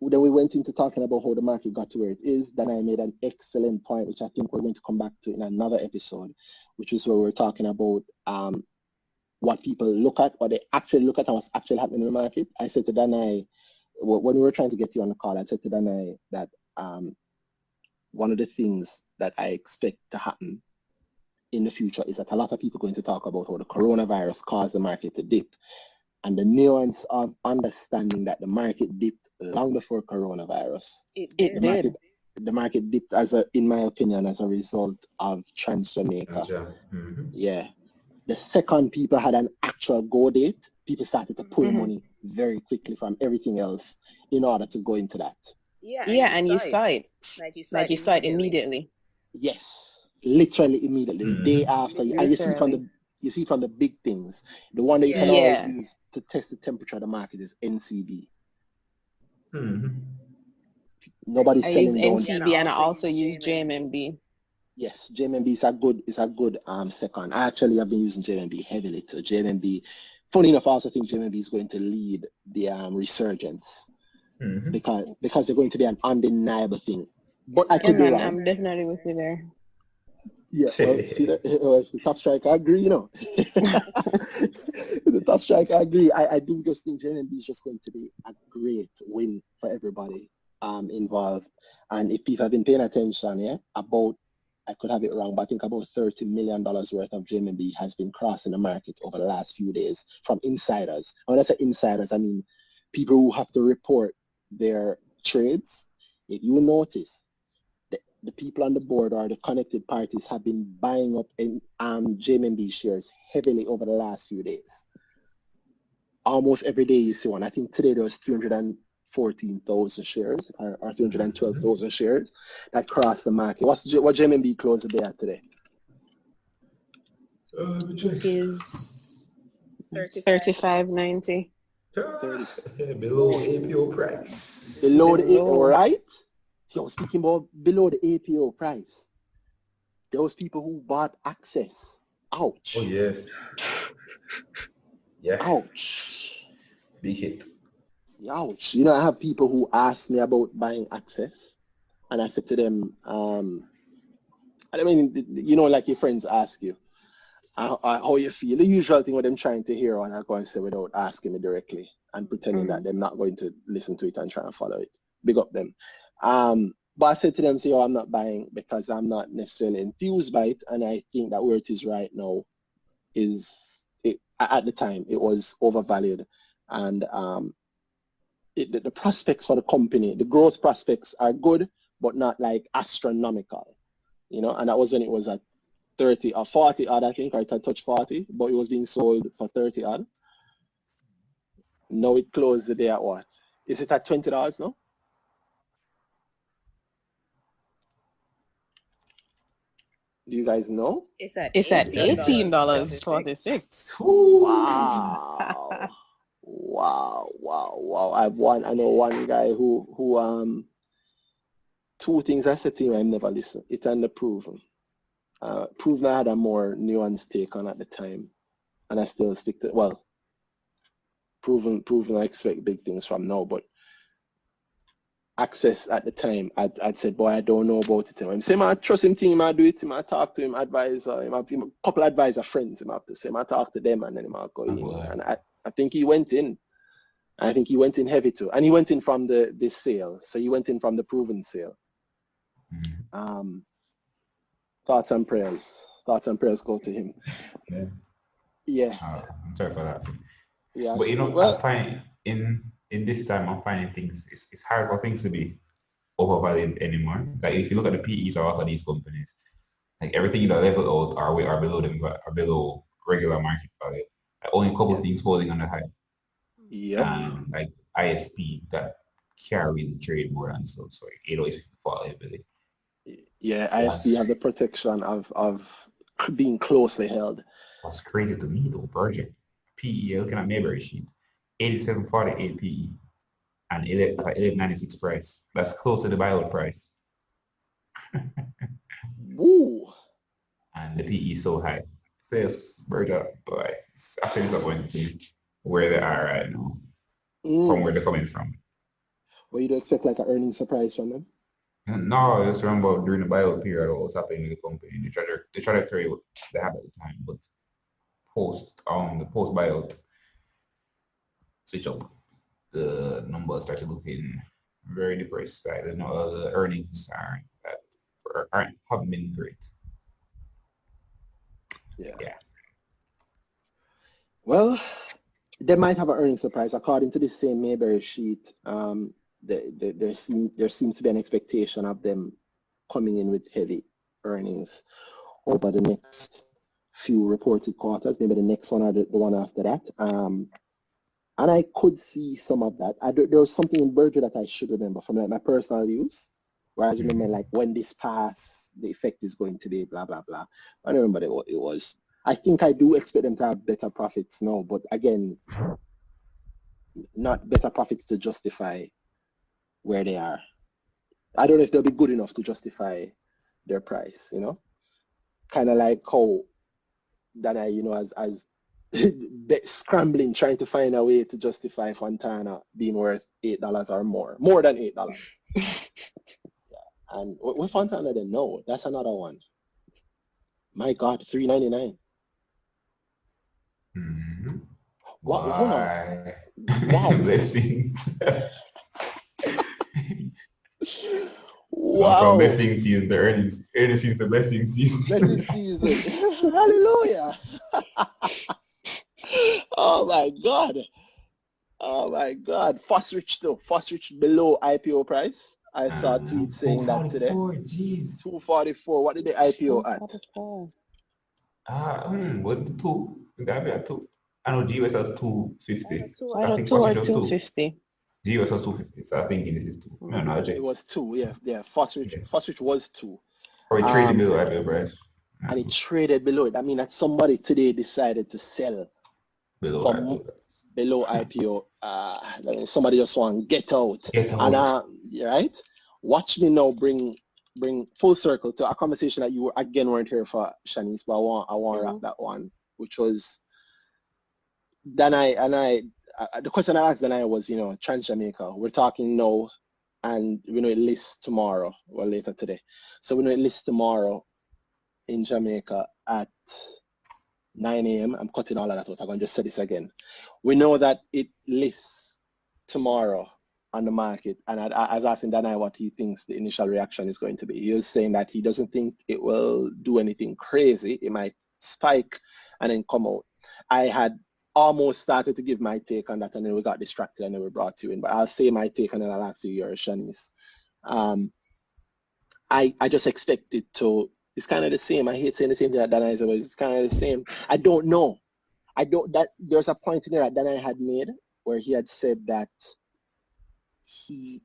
S4: Then we went into talking about how the market got to where it is. Then I made an excellent point, which I think we're going to come back to in another episode, which is where we're talking about what people look at, what they actually look at and what's actually happening in the market. I said to Danai, when we were trying to get you on the call, I said to Danai that one of the things that I expect to happen in the future is that a lot of people are going to talk about how the coronavirus caused the market to dip. And the nuance of understanding that the market dipped long before coronavirus.
S5: It did.
S4: The market dipped in my opinion, as a result of TransJamaica. Yeah. The second people had an actual go date, people started to pull money very quickly from everything else in order to go into that.
S5: Yeah, and you saw it. Like you saw it immediately.
S4: Yes, literally immediately. The day after, and you see from the big things. The one that you can always use to test the temperature of the market is NCB. Nobody's selling down.
S5: I use NCB and I also use JMMB.
S4: Yes, JMMB is a good second. I actually have been using JMMB heavily too. JMMB, funny enough, I also think JMMB is going to lead the resurgence because they're going to be an undeniable thing. But I could be wrong.
S5: I'm definitely with you there.
S4: Yeah, well, see that the top strike, I agree, you know. The top strike, I agree. I do just think JMMB is just going to be a great win for everybody involved. And if people have been paying attention, I could have it wrong, but I think about $30 million worth of JMMB has been crossing the market over the last few days from insiders. And when I say insiders, I mean people who have to report their trades. If you notice, the people on the board or the connected parties have been buying up JMMB shares heavily over the last few days. Almost every day you see one. I think today there was 314,000 shares or 312,000 shares that crossed the market. What JMMB closed the day at today?
S5: Is 35.90.
S2: Below APO price.
S4: Below the APO, right? So speaking about below the APO price, those people who bought access. Ouch.
S2: Oh yes. Yeah.
S4: Ouch.
S2: Big hit.
S4: Ouch. You know, I have people who ask me about buying access, and I said to them, I mean, you know, like your friends ask you how you feel. The usual thing what I'm trying to hear, and I go and say without asking me directly and pretending that they're not going to listen to it and try and follow it. Big up them. But I said to them, I'm not buying because I'm not necessarily enthused by it, and I think that where it is right now at the time it was overvalued, and the prospects for the company, the growth prospects are good, but not like astronomical, you know. And that was when it was at 30 or 40 odd, I think, or it had touched 40, but it was being sold for 30 odd. Now it closed the day at what? Is it at $20 now? Do you guys know?
S5: It's at $18.46.
S4: Wow. Wow. I know one guy who two things I said to him I never listen. It and the Proven. Proven I had a more nuanced take on at the time, and I still stick to Proven I expect big things from now, but access at the time, I'd said, boy, I don't know about it. Him say, I trust him, thing, I do it, I talk to him, advisor, him have a couple advisor friends, him have to say, I talk to them, and then I go in. And I think he went in. I think he went in heavy too. And he went in from this sale. So he went in from the proven sale. Thoughts and prayers. Thoughts and prayers go to him. Yeah.
S2: I'm sorry for that.
S4: Yeah.
S2: But you know, I find in this time, I'm finding things, it's hard for things to be overvalued anymore. Like if you look at the PEs of all of these companies, like everything either level out or we are below them, are below regular market value. Like only a couple things holding on the high. Like ISP that carry the trade more than so it always fall heavily.
S4: Yeah, ISP have the protection of being closely held.
S2: What's crazy to me though, Virgin PE, looking at Mayberry sheet, 87.48 PE and 11.96 price. That's close to the buyout price.
S4: Woo!
S2: And the PE is so high. Says Virgin, boy, it's actually disappointing where they are right now, from where they're coming from.
S4: Well, you don't expect like an earnings surprise from them?
S2: No, I just remember during the buyout period what was happening with the company, the trajectory they had at the time, but the post buyout switch up, the numbers started looking very depressed. Right? The earnings haven't been great. Yeah.
S4: Well, they might have an earnings surprise. According to the same Mayberry sheet, there seems to be an expectation of them coming in with heavy earnings over the next few reported quarters, maybe the next one or the one after that. And I could see some of that. There was something in Berger that I should remember from like my personal use, where I remember like when this pass, the effect is going to be blah, blah, blah. I don't remember what it was. I think I do expect them to have better profits now, but again, not better profits to justify where they are. I don't know if they'll be good enough to justify their price, you know? Kind of like how that as scrambling, trying to find a way to justify Fontana being worth $8 or more than $8. And with Fontana, then no, that's another one. My God, $3.99.
S2: Mm-hmm.
S4: Wow.
S2: Blessings.
S4: Wow.
S2: From blessing season, the earnings season, the blessing season.
S4: Blessing season. Hallelujah. Oh my God. Oh my God. Fosrich too. Fosrich below IPO price. I saw a tweet saying that today.
S2: Jeez.
S4: 244. What did the IPO at?
S2: What the two? That'd be at 2. I know GUS has 250.
S5: I know 2 or 250.
S2: GUS was 250, so I think this is 2. No,
S4: it was 2, yeah. Fosrich was 2.
S2: Or it traded below IPO price.
S4: And it traded below it. I mean, that somebody today decided to sell below IPO. Somebody just want to get out. And right? Watch me now bring full circle to a conversation that you weren't here for, Shanice, but I want to wrap that one, which was the question I asked Danai was, TransJamaica. We're talking now, and we know it lists tomorrow or later today. So we know it lists tomorrow in Jamaica at 9 a.m. I'm cutting all of that out. I'm going to just say this again. We know that it lists tomorrow on the market, and I was asking Danai what he thinks the initial reaction is going to be. He was saying that he doesn't think it will do anything crazy. It might spike and then come out. I had almost started to give my take on that, and then we got distracted and then we brought you in. But I'll say my take and then I'll ask you yours, Shanice. I just expect it to, it's kind of the same. I hate saying the same thing that Danai said, but it's kind of the same. I don't know. There's a point in there that Danai had made where he had said that the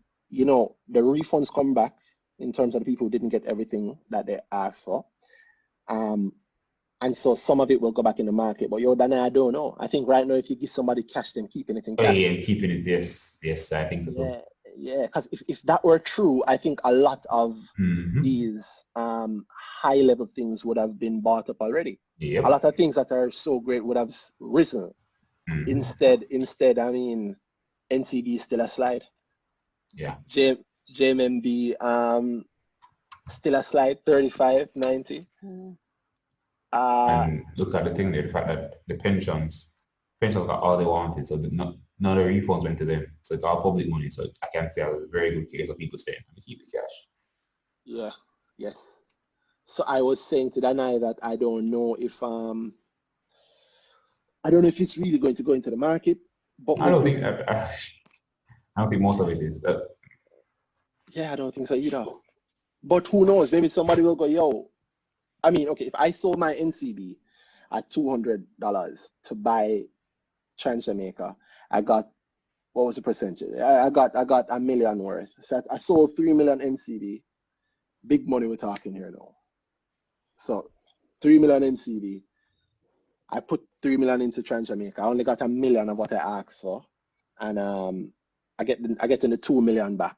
S4: refunds come back in terms of the people who didn't get everything that they asked for. And so some of it will go back in the market. But Danai, I don't know. I think right now if you give somebody cash, then keeping it in cash.
S2: Yeah, keeping it, yes, I think so.
S4: Yeah, because if that were true, I think a lot of these high-level things would have been bought up already.
S2: Yep.
S4: A lot of things that are so great would have risen. Instead, I mean, NCB is still a slide.
S2: Yeah.
S4: JMMB, still a slight 35.90.
S2: And look at the thing there, the fact that the pensions got all they wanted, so none of the refunds went to them. So it's all public money. So I can say I was a very good case of people staying and keep the cash.
S4: Yeah, yes. So I was saying to Danai that I don't know if it's really going to go into the market. But
S2: I don't think most of it is.
S4: Yeah, I don't think so either. But who knows? Maybe somebody will go, yo. I mean, okay, if I sold my NCB at $200 to buy TransJamaica, I got, what was the percentage? I got $1 million worth. So I sold 3 million NCB. Big money we're talking here now. So 3 million NCB. I put 3 million into TransJamaica. I only got $1 million of what I asked for. And I get the 2 million back.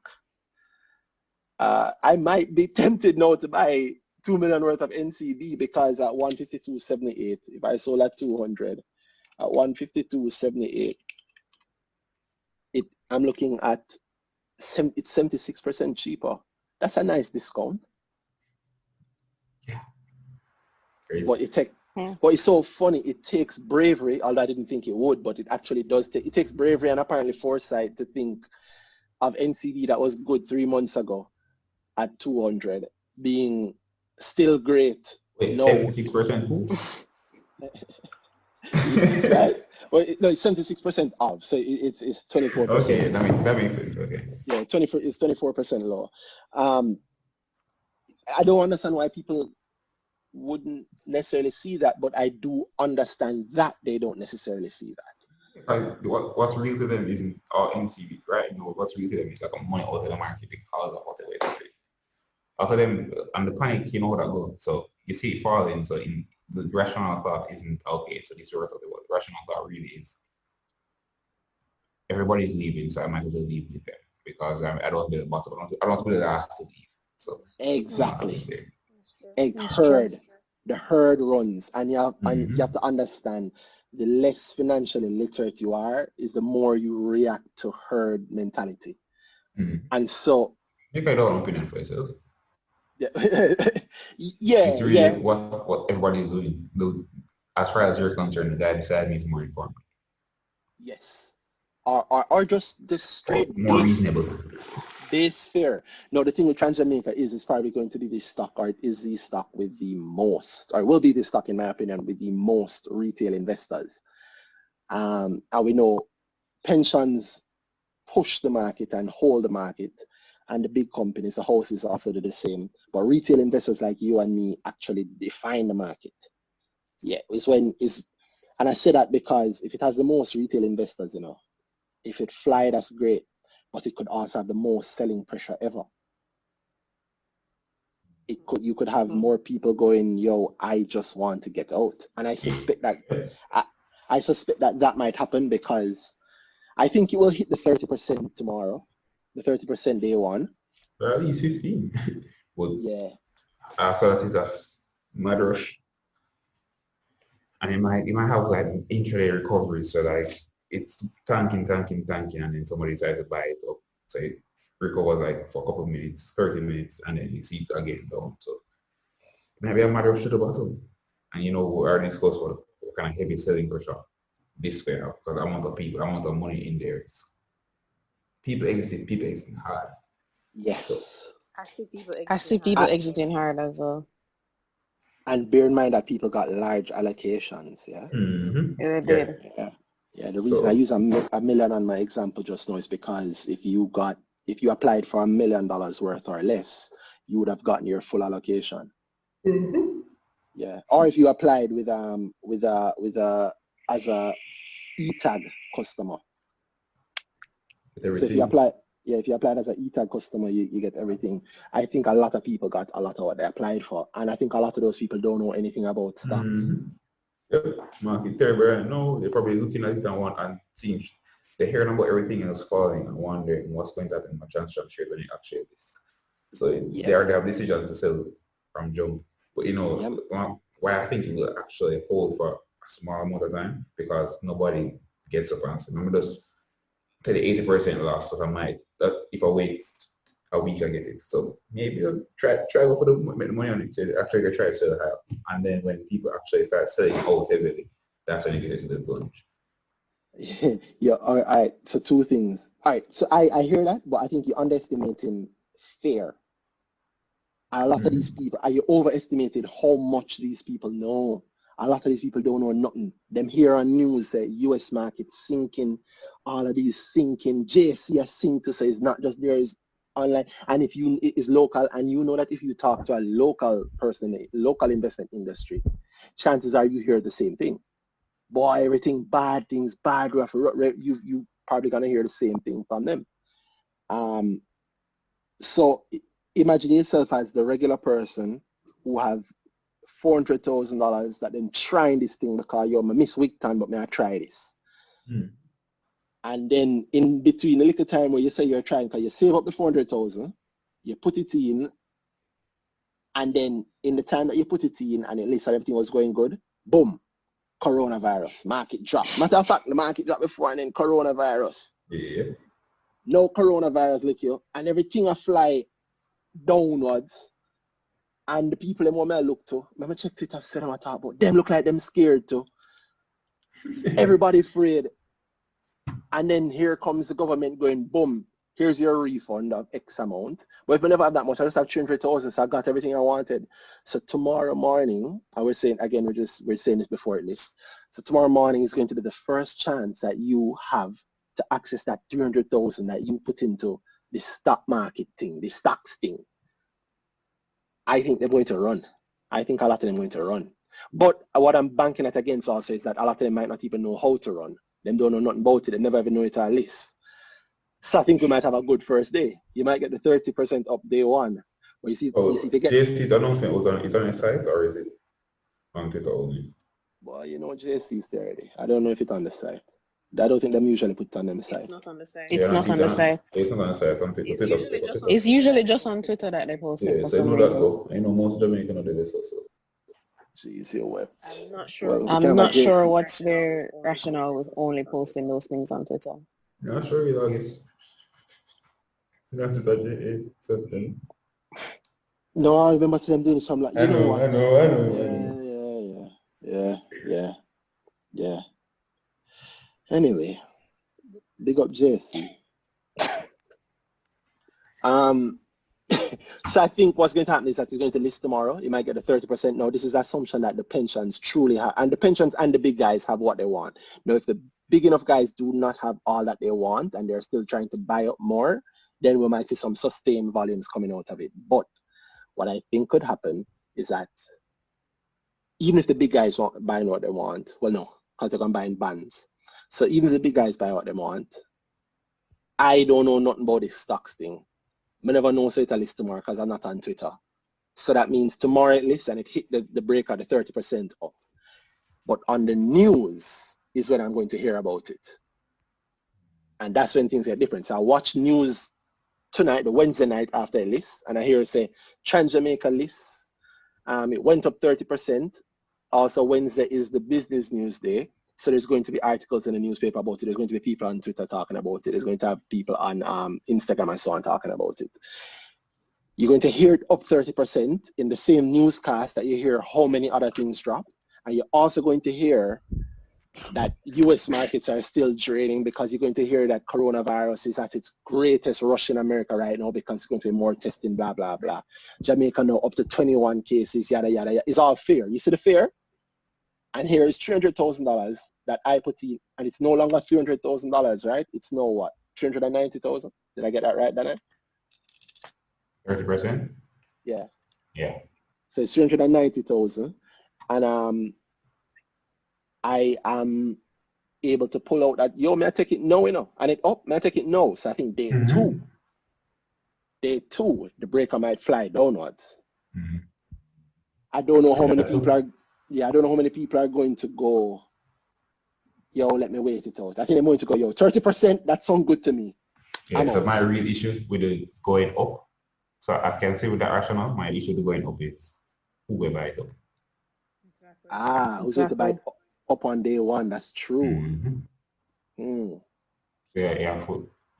S4: I might be tempted now to buy 2 million worth of NCB because at 152.78, if I sold at 200, at 152.78, I'm looking at it's 76% cheaper. That's a nice discount.
S2: Yeah. Crazy.
S4: But but it's so funny. It takes bravery, although I didn't think it would, but it actually does. It takes bravery and apparently foresight to think of NCB that was good 3 months ago at 200 being still great.
S2: Wait,
S4: no.
S2: 76%?
S4: Right? Well, no, it's 76% off, so it's 24%.
S2: Okay, that makes sense. Okay.
S4: Yeah, it's 24% lower. I don't understand why people wouldn't necessarily see that, but I do understand that they don't necessarily see that.
S2: What's real to them isn't all NCB, right? No, what's real to them is like a money out of the market because of what they were saying. After them, and the panic, you know how that goes. So you see it falling, so in the rational thought isn't okay, so this is the rest of the world. Rational thought really is everybody's leaving, so I might as well leave with them because I don't want to be the bottom. I don't want to be the last to leave. So
S4: exactly. The herd runs, and you have to understand the less financially literate you are, is the more you react to herd mentality. And so
S2: maybe I don't have an opinion for yourself.
S4: Yeah,
S2: it's really what everybody is doing. As far as you're concerned, the guy beside me is more informed.
S4: Yes, or just the straight
S2: more reasonable.
S4: Base fare. No, the thing with TransJamaica is it's probably going to be the stock, or it is the stock with the most, or will be the stock in my opinion with the most retail investors. And we know pensions push the market and hold the market, and the big companies, the houses also do the same. But retail investors like you and me actually define the market. Yeah, and I say that because if it has the most retail investors, if it fly, that's great. But it could also have the most selling pressure ever. You could have more people going, yo, I just want to get out. And I suspect that that might happen because I think it will hit the 30% tomorrow, the 30% day one.
S2: Or at least 15. Well,
S4: yeah.
S2: After that is a mad rush. And you might have like an intraday recovery, so like it's tanking, and then somebody decides to buy it up. So it recovers like for a couple of minutes, 30 minutes, and then you see it again down. So maybe a matter of to the bottom. And we already discussed what kind of heavy selling pressure this fair, because amount of people, amount of money in there. People exiting hard.
S4: Yes.
S2: So,
S5: I see people exiting hard as well.
S4: And bear in mind that people got large allocations, yeah?
S2: Mm-hmm.
S5: Yeah, they did.
S4: Yeah, the reason I use a million on my example just now is because if you applied for $1 million worth or less, you would have gotten your full allocation.
S2: Mm-hmm.
S4: Yeah. Or if you applied as a e-tag customer. So if you applied as an e-tag customer, you get everything. I think a lot of people got a lot of what they applied for, and I think a lot of those people don't know anything about stocks.
S2: Mm-hmm. Yep, market terrible. No, they're probably looking at it and seeing they hear about everything else falling and wondering what's going to happen in my TransJamaican share when it actually is. So they have decisions to sell from jump. But why I think it will actually hold for a small amount of time, because nobody gets up and say, remember just tell the 80% loss that if I wait a week I get it. So maybe you'll try go for make the money on it. So actually you try to sell high. And then when people actually start selling out heavily, that's when you get into the bunch.
S4: Yeah, all right. So two things. All right. So I hear that, but I think you're underestimating fear. A lot of these people, are you overestimated how much these people know? A lot of these people don't know nothing. Them hear on news that US market sinking, all of these sinking, JC has sink to say it's not just there is online. And if you it is local, and you know that if you talk to a local person, a local investment industry, chances are you hear the same thing. Boy, everything bad, things bad, you probably gonna hear the same thing from them. So imagine yourself as the regular person who have $400,000 that then trying this thing because I miss week time, but may I try this. And then in between a little time where you say you're trying, because you save up the 400,000, you put it in, and then in the time that you put it in and at least everything was going good, boom, coronavirus, market drop. Matter of fact, the market dropped before and then coronavirus.
S2: Yeah.
S4: No coronavirus, look you, and everything a fly downwards. And the people them I look to, let me check Twitter, say them I talk about, them look like them scared too. Everybody afraid. And then here comes the government going, boom, here's your refund of X amount. But if I never have that much, I just have 300,000, so I got everything I wanted. So tomorrow morning, I was saying, again, we're saying this before at least. So tomorrow morning is going to be the first chance that you have to access that 300,000 that you put into the stock market thing, the stocks thing. I think they're going to run. I think a lot of them are going to run. But what I'm banking at against also is that a lot of them might not even know how to run. Them don't know nothing about it. They never even know it at least. So I think we might have a good first day. You might get the 30% up day one. But you see if you get...
S2: JC, the announcement was on, it's on your site or is it on Twitter only?
S4: Well, you know, JC is there already. I don't know if it's on the site. I don't think them usually put it on them site.
S5: It's not on the site.
S2: It's not on the site.
S5: It's
S2: not on the site. On Twitter.
S5: It's usually just on Twitter that they post it for
S2: so
S5: some
S2: I know
S5: reason.
S2: that though. I know most Jamaican do this also.
S4: Jeez, your web.
S5: I'm not sure.
S4: Well,
S5: I'm not sure what's their rationale with only posting those things on Twitter.
S2: Yeah, sure, you know, I guess. That's something.
S4: No, I remember them doing something like,
S2: I
S4: know. Yeah. Anyway, big up JC. So I think what's going to happen is that he's going to list tomorrow. You might get the 30%. No, this is the assumption that the pensions truly have, and the pensions and the big guys have what they want. Now, if the big enough guys do not have all that they want and they're still trying to buy up more, then we might see some sustained volumes coming out of it. But what I think could happen is that even if the big guys want buying what they want, well, no, because they're going to buy in bands. So even if the big guys buy what they want, I don't know nothing about this stocks thing. I never know say it list tomorrow because I'm not on Twitter. So that means tomorrow it lists and it hit the break at the 30% up. But on the news is when I'm going to hear about it. And that's when things get different. So I watch news tonight, the Wednesday night after a list, and I hear it say TransJamaican list. It went up 30%. Also Wednesday is the business news day. So there's going to be articles in the newspaper about it. There's going to be people on Twitter talking about it. There's going to have people on Instagram and so on talking about it. You're going to hear it up 30% in the same newscast that you hear how many other things drop. And you're also going to hear that US markets are still draining because you're going to hear that coronavirus is at its greatest rush in America right now because it's going to be more testing, blah, blah, blah. Jamaica now up to 21 cases, yada, yada, yada. It's all fear. You see the fear? And here is $300,000 that I put in, and it's no longer $300,000, right? It's no what? 390,000? Did I get that right, Dana?
S2: 30%?
S4: Yeah.
S2: Yeah.
S4: So it's 390,000, and I am able to pull out that. May I take it now, and it up. May I take it now? So I think day two, the breaker might fly downwards. I don't know how many people are. Yeah, I don't know how many people are going to go, yo, let me wait it out. I think I'm going to go, yo, 30%, that sounds good to me.
S2: Yeah, so my real issue with the going up, so I can say with that rationale, my issue with going up is who will buy it up.
S5: Exactly.
S4: Who's going to buy it up on day one? That's true.
S2: So yeah,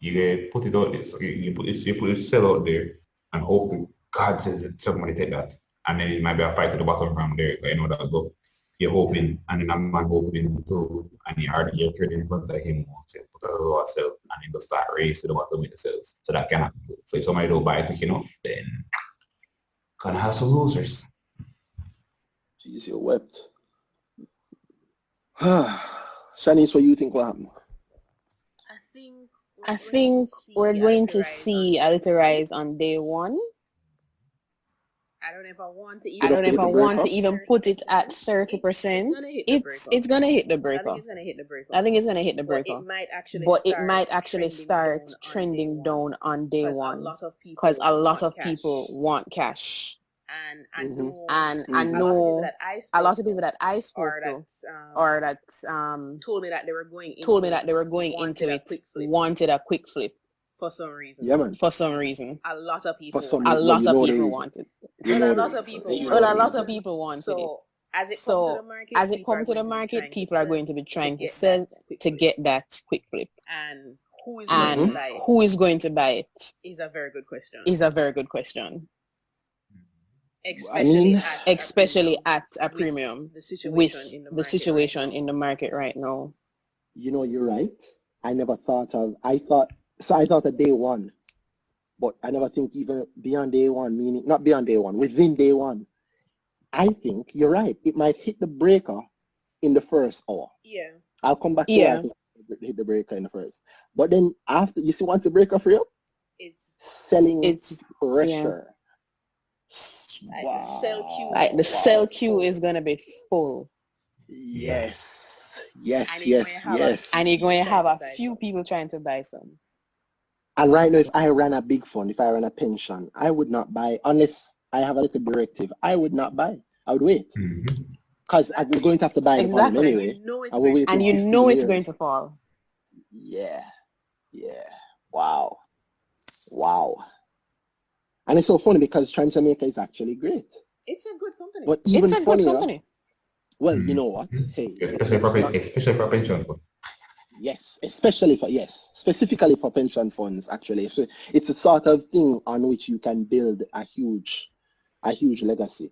S2: You put it out there. So you put it sell out there and hope that God says that somebody take that. And then it might be a fight to the bottom from there. You know that go. You're hoping and then a man hoping too and you're trading in front of him once you put a lower sell and then just start race to the bottom with the sales. So that can happen. So if somebody don't buy it quick enough, then gonna have some losers.
S4: Jeez, you wept. Shanice, what do you think will happen?
S5: I think we're going to see a little rise on day one.
S6: I don't know if I want to
S5: even put it at 30%. It's gonna hit the breaker. I think it's gonna hit the breaker. But it might actually start trending down on day one because a lot of people want cash.
S6: And I know
S5: a lot of people that I spoke to or that
S6: told me that they were going
S5: into it wanted a quick flip.
S6: For some reason.
S4: Yeah, man.
S5: For some reason.
S6: A lot of people
S5: wanted it.
S6: A lot of people wanted it.
S5: So
S6: as it
S5: comes to the market, people are going to be trying to sell to get that quick flip.
S6: And who
S5: is going to buy it?
S6: Is a very good question.
S5: Especially at a premium with the situation in the market right now.
S4: You know, you're right. I thought of day one, but I never think even beyond day one, meaning not beyond day one, within day one. I think you're right. It might hit the breaker in the first hour.
S6: Yeah.
S4: I'll come back to that. I think it hit the breaker in the first. But then after, you see, once the breaker free up,
S6: it's
S4: selling pressure.
S6: Yeah.
S5: The sell queue is going to be full.
S4: Yes.
S5: And you're going to have a few people trying to buy some.
S4: And right now, if I ran a big fund, if I ran a pension, I would not buy unless I have a little directive. I would not buy. I would wait. Because I'm going to have to buy the fund anyway.
S5: And you know it's going to fall.
S4: Yeah. Wow. And it's so funny because TransJamaica is actually great.
S6: It's a good company.
S4: But even funnier, well, you know what? Hey,
S2: especially for pension fund.
S4: Yes, specifically for pension funds. Actually, so it's a sort of thing on which you can build a huge legacy,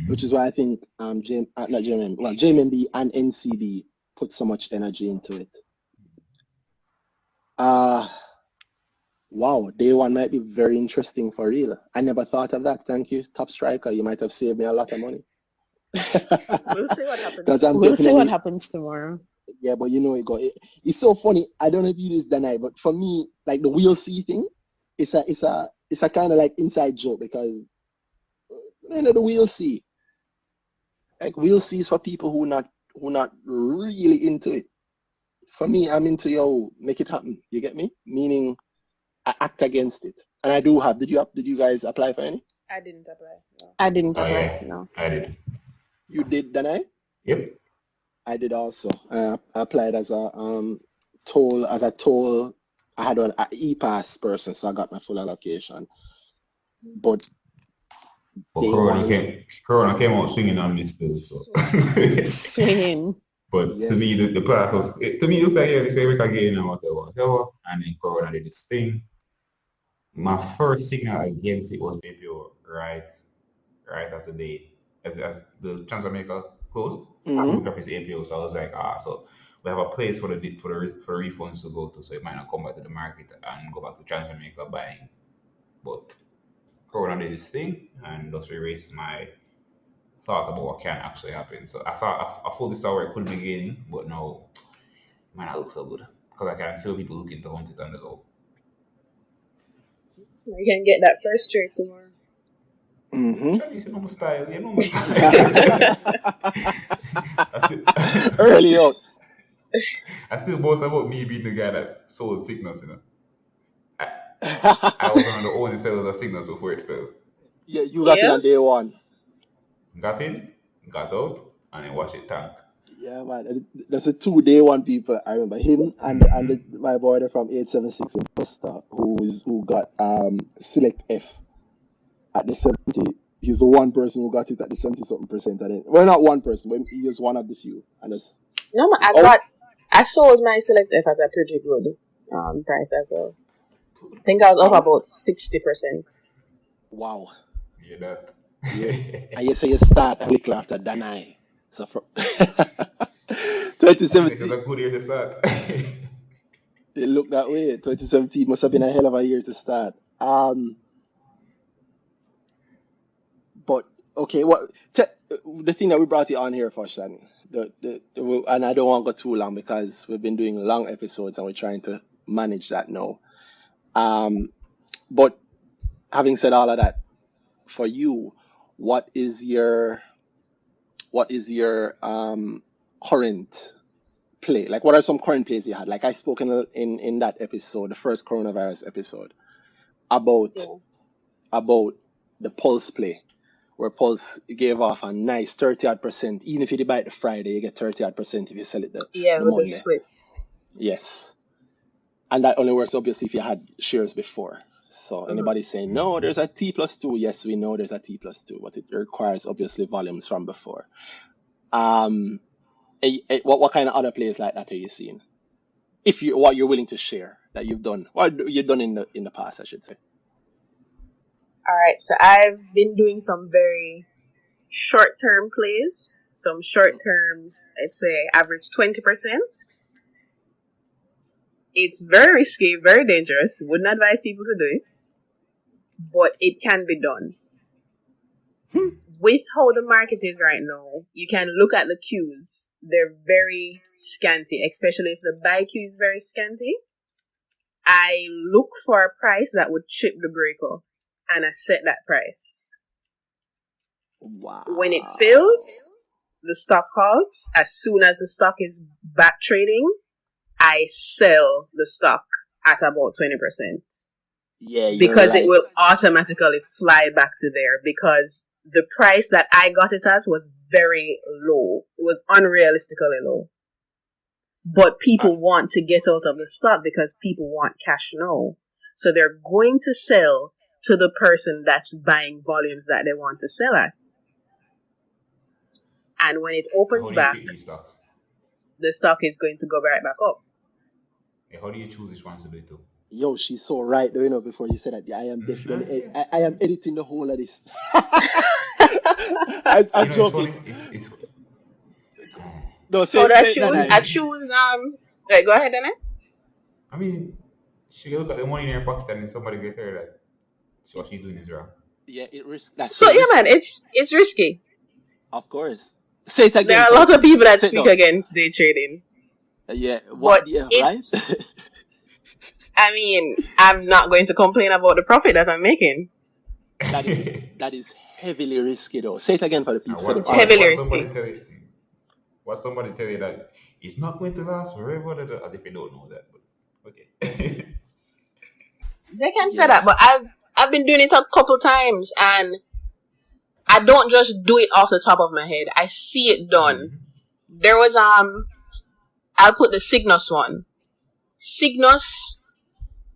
S4: which is why I think JMB and NCB put so much energy into it. Wow, day one might be very interesting for real. I never thought of that. Thank you, Top Striker. You might have saved me a lot of money.
S6: We'll see what happens.
S5: We'll see what happens tomorrow.
S4: Yeah, but you know it's so funny. I don't know if you do this, Danai, but for me, like the we'll see thing, it's a kind of like inside joke because the we'll see. Like we'll see is for people who not really into it. For me, I'm into make it happen. You get me? Meaning I act against it. And I do have. Did you guys apply for any?
S6: I didn't apply. No.
S5: I didn't apply. No.
S2: I did.
S4: You did, Danai?
S2: Yep.
S4: I did also. I applied as a toll. I had an e-pass person, so I got my full allocation. But
S2: Corona came out swinging on me still. So.
S5: Swinging.
S2: But to me, the path was, to me, it looked like we can get in and whatever. And then Corona did this thing. My first signal against it was behaviour right as the day, as the TransJamaica closed. I looked up his APO, so I was like, so we have a place for the refunds to go to, so it might not come back to the market and go back to TransJamaica buying. But Corona did this thing and just erased my thought about what can actually happen. So I thought this hour it could be gaining, but no, it might not look so good because I can see people looking to hunt it on the low.
S6: You can get that first trade tomorrow.
S2: Shanice, you know my style.
S4: Early out.
S2: I still boast about me being the guy that sold signals, I was one of the only sellers of signals before it fell.
S4: Yeah, you got it on day one.
S2: Got in, got out, and then watched it tanked.
S4: Yeah, man. That's a 2 day one people. I remember him and my boy from 876 investor who got select F at the 70. He's the one person who got it at the 70-something%. And then, well, not one person, but he was one of the few. And
S6: I sold my select F as a pretty good. price as well. I think I was up about 60%.
S4: Wow.
S2: Yeah, that.
S4: Yeah. And you say you start a little after Danai. So from
S2: This is
S4: 2017,
S2: a good year to start.
S4: it looked that way. 2017 must have been a hell of a year to start. But okay, the thing that we brought you on here for, Shani, and I don't want to go too long because we've been doing long episodes and we're trying to manage that now. But having said all of that, for you, what is your current play? Like, what are some current plays you had? Like I spoke in that episode, the first coronavirus episode, about
S6: Yeah.
S4: about the Pulse play, where Pulse gave off a nice 30-odd%. Even if you buy it the Friday, you get 30-odd% if you sell it the
S6: Yeah, with the
S4: Monday.
S6: split.
S4: Yes. And that only works obviously if you had shares before. So anybody saying, no, there's a T+2. Yes, we know there's a T+2, but it requires obviously volumes from before. What kind of other plays like that are you seeing? What you're willing to share that you've done, or you've done in the past, I should say.
S6: All right, so I've been doing some very short-term plays. Some short-term, I'd say average 20%. It's very risky, very dangerous. Wouldn't advise people to do it, but it can be done. With how the market is right now, you can look at the queues. They're very scanty, especially if the buy queue is very scanty. I look for a price that would chip the breaker, and I set that price.
S4: Wow.
S6: When it fills, the stock halts. As soon as the stock is back trading, I sell the stock at about 20%.
S4: Yeah, you're
S6: because
S4: right.
S6: it will automatically fly back to there, because the price that I got it at was very low. It was unrealistically low. But people want to get out of the stock because people want cash now. So they're going to sell to the person that's buying volumes that they want to sell at. And when it opens
S2: How do
S6: back,
S2: you pick these stocks?
S6: the stock is going to go right back up.
S2: How do you choose which ones to do it to?
S4: Yo, she's so right. Though, before you said that, I am definitely, I am editing the whole of this. I'm joking.
S2: It's
S4: No,
S6: How do I
S4: say
S6: choose?
S4: that.
S6: I choose, wait, go ahead, Dana.
S2: I mean, she look at the money in her pocket and then somebody get her that what she's doing is wrong.
S4: Yeah, it risks. That's
S6: So yeah, man, it's risky.
S4: Of course. Say it again.
S6: There are a lot of people that speak against day trading.
S4: Yeah,
S6: but
S4: yeah, right?
S6: I mean, I'm not going to complain about the profit that I'm making.
S4: That is heavily risky, though. Say it again for the people.
S6: It's heavily risky.
S2: Somebody tell you that it's not going to last forever, as if you don't know that. But okay.
S6: They can say that, but I've been doing it a couple times, and I don't just do it off the top of my head. I see it done. Mm-hmm. There was I'll put the Cygnus one. Cygnus,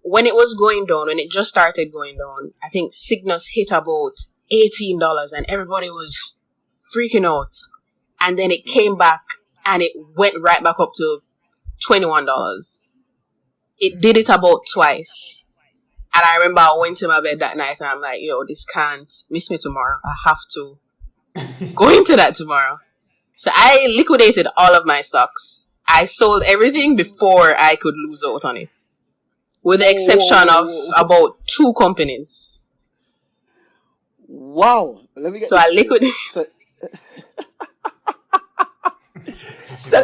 S6: when it was going down, when it just started going down, I think Cygnus hit about $18 and everybody was freaking out. And then it came back and it went right back up to $21. It did it about twice. And I remember I went to my bed that night and I'm like, yo, this can't miss me tomorrow. I have to go into that tomorrow. So I liquidated all of my stocks. I sold everything before I could lose out on it. With the exception of about 2 companies.
S4: Wow. Let me get
S6: so I liquidated.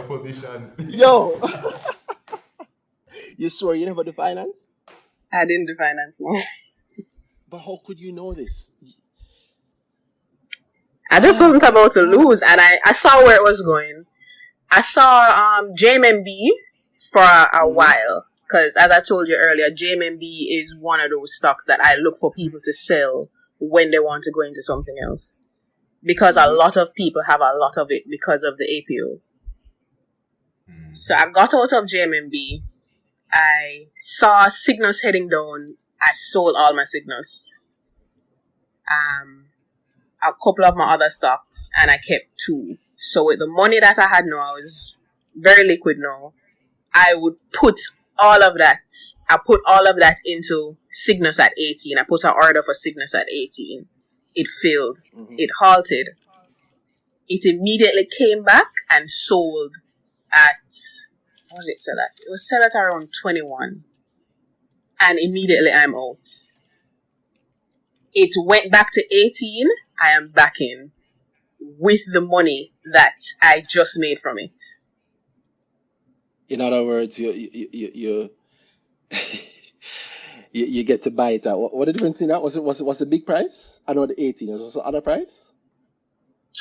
S2: Position.
S4: Yo. You sure you never do finance?
S6: I didn't do finance, no.
S4: But how could you know this?
S6: I just wasn't about to lose, and I saw where it was going. I saw JMMB for a while, because as I told you earlier, JMMB is one of those stocks that I look for people to sell when they want to go into something else. Because a lot of people have a lot of it because of the APO. So I got out of JMMB. I saw Cygnus heading down. I sold all my Cygnus. A couple of my other stocks, and I kept 2. So with the money that I had now, I was very liquid now. I would put all of that. I put all of that into Cygnus at 18. I put an order for Cygnus at 18. It failed.
S4: Mm-hmm.
S6: It halted. It immediately came back and sold at, what did it sell at? It was sell at around 21. And immediately I'm out. It went back to 18. I am back in with the money that I just made from it.
S4: In other words, you you get to buy it at what the difference in that was the big price? I know the 18 was the other price.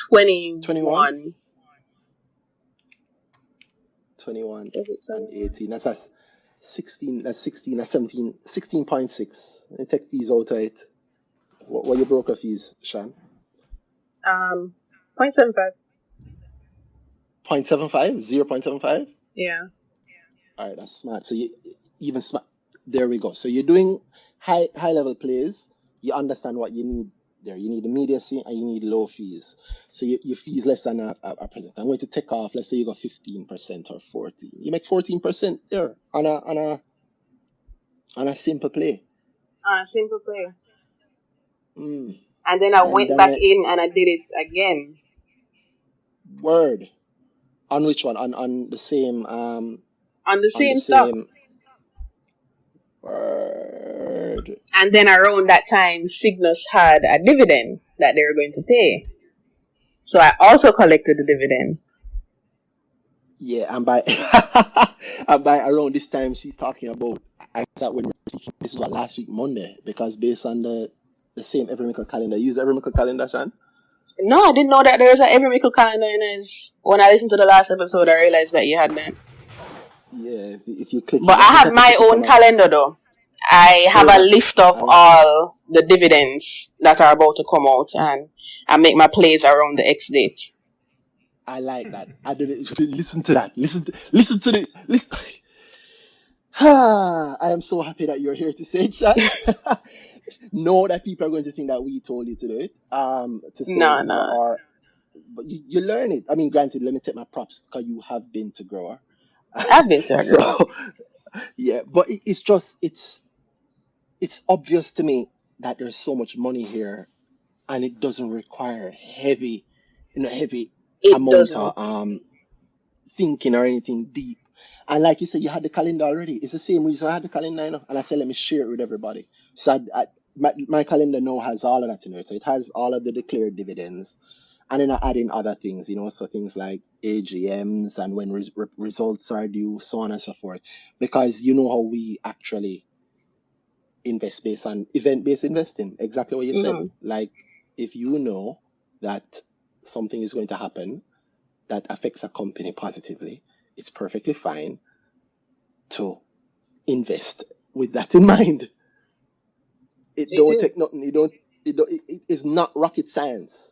S6: 21.
S4: 21
S6: Was it
S4: and
S6: 21?
S4: 18. That's 16. That's 16. That's 17. 16.6. They take fees out of it. What your broker fees, Shan?
S6: 0.75.
S4: 0.75? 0.75?
S6: Yeah.
S4: All right, that's smart. So you even smart. There we go. So you're doing high level plays. You understand what you need there. You need immediacy and you need low fees. So your fees less than a percent. I'm going to take off. Let's say you got 15% or 14. You make 14% there on a simple play.
S6: On a simple play.
S4: Mm.
S6: And then I
S4: And
S6: went
S4: then
S6: back in and I did it again.
S4: Word. On which one? On the same
S6: On the same stock.
S4: Word.
S6: And then around that time, Cygnus had a dividend that they were going to pay. So I also collected the dividend.
S4: Yeah, and by and by around this time she's talking about, I thought when this is what last week Monday, because based on the same every Mickle calendar. You use every Mickle calendar, Shan?
S6: No, I didn't know that there was an every Mickle calendar in his. When I listened to the last episode, I realized that you had that.
S4: Yeah, if you click.
S6: But I have my own calendar though. I have a list of all the dividends that are about to come out, and I make my plays around the X date.
S4: I like that. I didn't listen to that. Listen to the listen. I am so happy that you're here to say it, Shan. Know that people are going to think that we told you to do it. To say
S6: No.
S4: but you learn it. I mean, granted, let me take my props because you have been to grower.
S6: I've been to a grower.
S4: So, yeah, but it's just it's obvious to me that there's so much money here, and it doesn't require heavy amount of thinking or anything deep. And like you said, you had the calendar already. It's the same reason I had the calendar, you know, and I said, let me share it with everybody. So my calendar now has all of that in it. So it has all of the declared dividends. And then I add in other things, you know, so things like AGMs and when results are due, so on and so forth. Because you know how we actually invest based on event-based investing. Exactly what you said. Like, if you know that something is going to happen that affects a company positively, it's perfectly fine to invest with that in mind. It don't take nothing. It's not rocket science.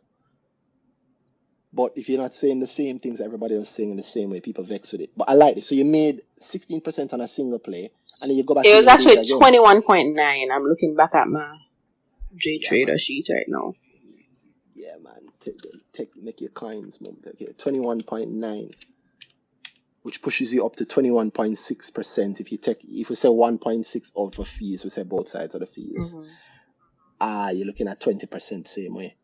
S4: But if you're not saying the same things everybody else saying in the same way, people vex with it. But I like it. So you made 16% on a single play, and then you go back.
S6: It was actually 21.9. I'm looking back at my JTrader sheet right now.
S4: Yeah, man. Make your coins, move. Okay, 21.9, which pushes you up to 21.6%. If we say 1.6 out for fees, we say both sides of the fees. You're looking at 20% same way.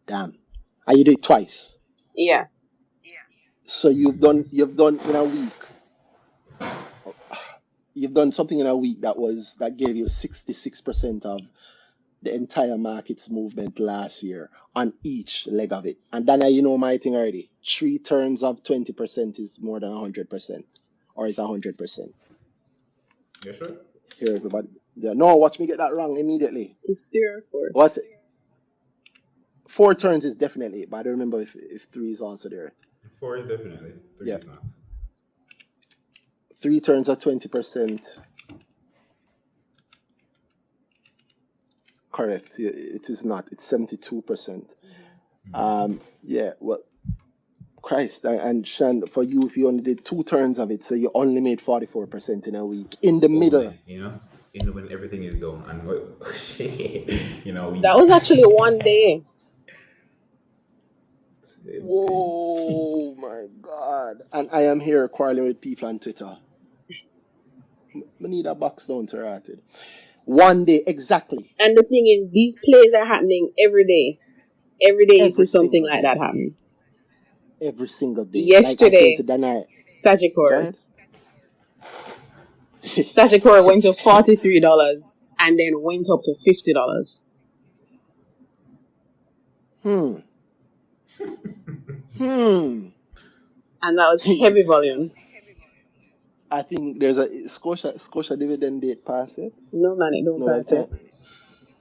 S4: Damn. And you do it twice.
S6: Yeah.
S4: So you've done in a week. You've done something in a week that gave you 66% of the entire market's movement last year on each leg of it. And then you know my thing already. 3 turns of 20% is more than 100%, or is 100%.
S2: You sure?
S4: Here, everybody. Yeah, no, watch me get that wrong immediately.
S6: It's 3 or 4.
S4: What's it? 4 turns is definitely, but I don't remember if 3 is also there.
S2: 4 is definitely. 3 is not.
S4: 3 turns are 20%. Correct. It is not. It's 72%. Yeah. Well, Christ. And Shan, for you, if you only did 2 turns of it, so you only made 44% in a week. In the middle.
S2: You know, when everything is done, and you know,
S6: that was actually one day.
S4: Whoa, my God. And I am here quarreling with people on Twitter. I need a box down to rotted. One day, exactly.
S6: And the thing is, these plays are happening every day. Every day you see
S4: Every
S6: something
S4: single
S6: like
S4: day.
S6: that happen.
S4: Every single day. Like I said to
S6: Yesterday,
S4: Danai, go
S6: Sagicor
S4: ahead.
S6: Sagicor went to $43 and then went up to $50.
S4: Hmm.
S6: And that was heavy volumes.
S4: I think there's a Scotia dividend date passed it.
S6: No man, it don't
S4: No,
S6: pass it.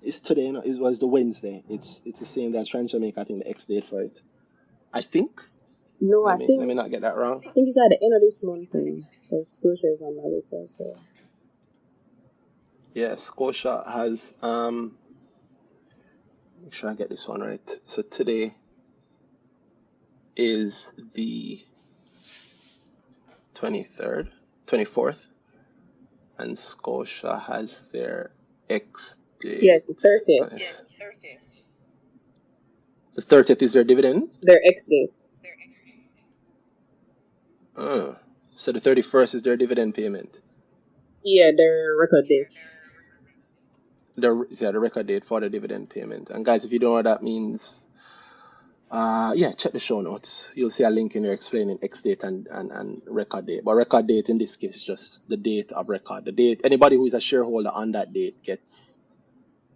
S4: it's today. No, it was the Wednesday. It's the same as TransJamaican. I think the X date for it. I think.
S6: No,
S4: Let me not get that wrong.
S6: I think it's at the end of this month. Because Scotia is on my website. So.
S4: Yeah, Scotia has make sure I get this one right. So today is the 23rd, 24th, and Scotia has their X date.
S6: Yes, the 30th.
S4: Nice. The 30th is their dividend?
S6: Their X date.
S4: So the 31st is their dividend payment?
S6: Yeah, their record date.
S4: The record date for the dividend payment. And guys, if you don't know what that means, check the show notes. You'll see a link in there explaining X date and record date. But record date in this case is just the date of record. The date, anybody who is a shareholder on that date gets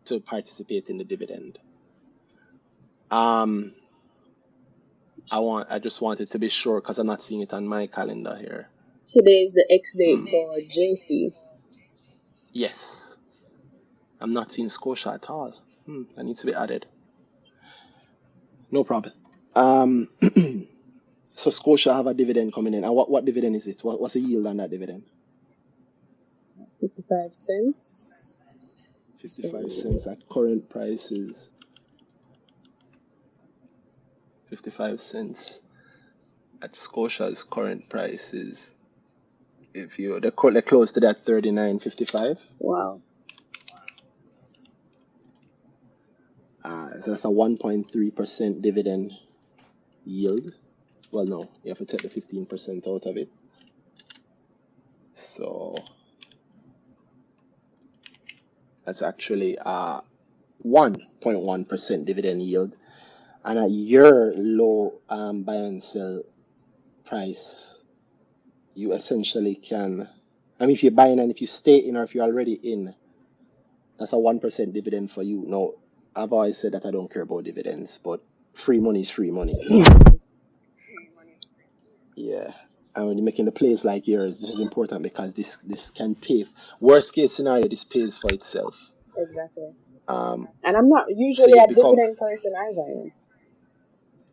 S4: to participate in the dividend. I just wanted to be sure because I'm not seeing it on my calendar here.
S6: Today is the X date for JC.
S4: Yes. I'm not seeing Scotia at all. That needs to be added. No problem. So Scotia have a dividend coming in. And what dividend is it? What's the yield on that dividend?
S6: 55 cents.
S4: 55 cents at current prices. 55 cents at Scotia's current prices. If they're close to that 39.55.
S6: Wow.
S4: So that's a 1.3% dividend yield. Well, no, you have to take the 15% out of it. So that's actually a 1.1% dividend yield. And at your low buy and sell price, you essentially can, if you're buying and if you stay in or if you're already in, that's a 1% dividend for you. Now, I've always said that I don't care about dividends, but free money is free money. Yeah. And when you're making the plays like yours, this is important because this can pay. Worst case scenario, this pays for itself.
S6: Exactly. And I'm not usually a dividend person either.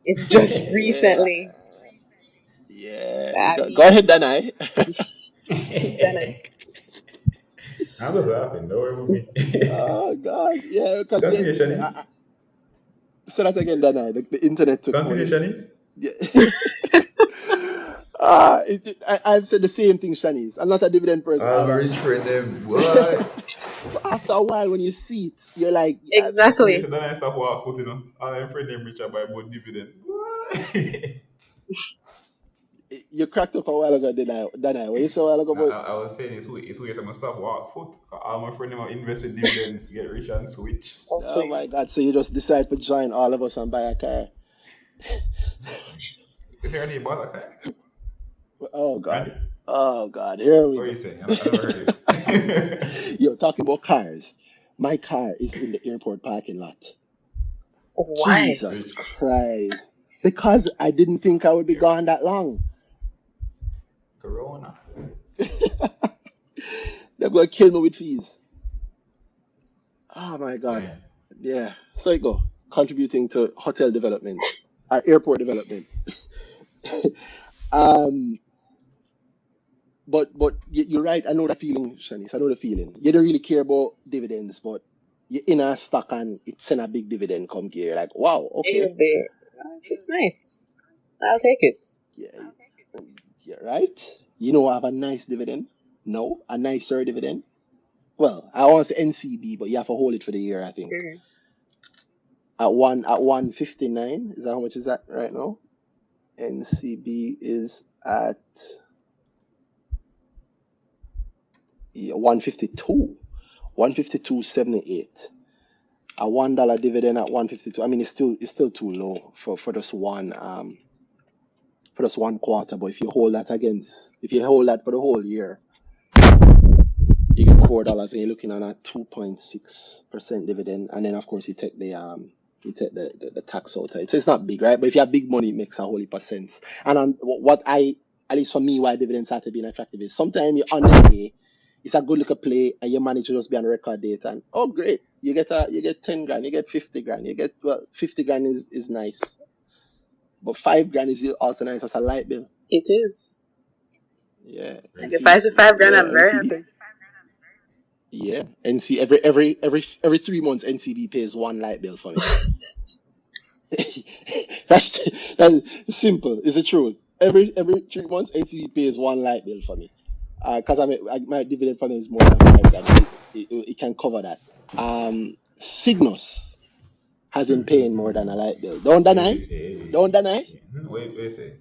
S6: It's just recently.
S4: Yeah. Go ahead, Danai.
S6: Danai.
S2: I'm just laughing. Don't worry about me.
S4: Oh, God. Yeah.
S2: Continue, Shanice.
S4: Say that again, Danai. The internet took
S2: Continue, Shanice.
S4: Yeah. I've said the same thing, Shanice. I'm not a dividend person.
S2: I'm a rich friend, them. What?
S4: After a while, when you see it, you're like,
S6: exactly.
S2: So then I stop walk out, all my friend them rich about dividend.
S4: You cracked up a while ago, Danai. What you said a while ago?
S2: I was saying it's weird I'm gonna stop walk foot. All my friend them invest with dividends, get rich and switch.
S4: Oh my God! So you just decide to join all of us and buy a car?
S2: Is there any bought a car?
S4: Oh God! Oh God! Here we go.
S2: What are you saying? I never heard it.
S4: You're talking about cars. My car is in the airport parking lot.
S6: Why?
S4: Jesus Christ! Because I didn't think I would be gone that long.
S2: Corona.
S4: They're going to kill me with fees. Oh my God. Yeah. So you go. Contributing to hotel development, airport development. But you're right. I know the feeling, Shanice. I know the feeling. You don't really care about dividends, but you're in a stock and it's in a big dividend come here. You're like, wow, okay.
S6: It's nice. I'll take it.
S4: Yeah. You're right. You know, I have a nice dividend. No, a nicer dividend. Well, I want to say NCB, but you have to hold it for the year, I think. At 159, is that how much is that right now? NCB is at 152, 152.78. A $1 dividend at 152. I mean, it's still too low for just one quarter. But if you hold that for the whole year, you get $4 and you're looking at a 2.6% dividend. And then of course you take the tax out. So it's not big, right? But if you have big money, it makes a whole heap of sense. And at least for me, why dividends have to be attractive is sometimes you're on the day, it's a good little play, and you manage to just be on record date, and oh great, you get 10 grand, you get 50 grand, 50 grand is nice, but 5 grand is also nice as a light bill.
S6: It is.
S4: Yeah.
S6: And if I say 5 grand, I'm very happy.
S4: Yeah, NC every 3 months NCB pays one light bill for me. that's simple. It's the truth. Every 3 months NCB pays one light bill for me. Because my dividend fund is more than 5 grand. It can cover that. Cygnus has been paying more than a light bill. Don't deny.
S2: Wait, say.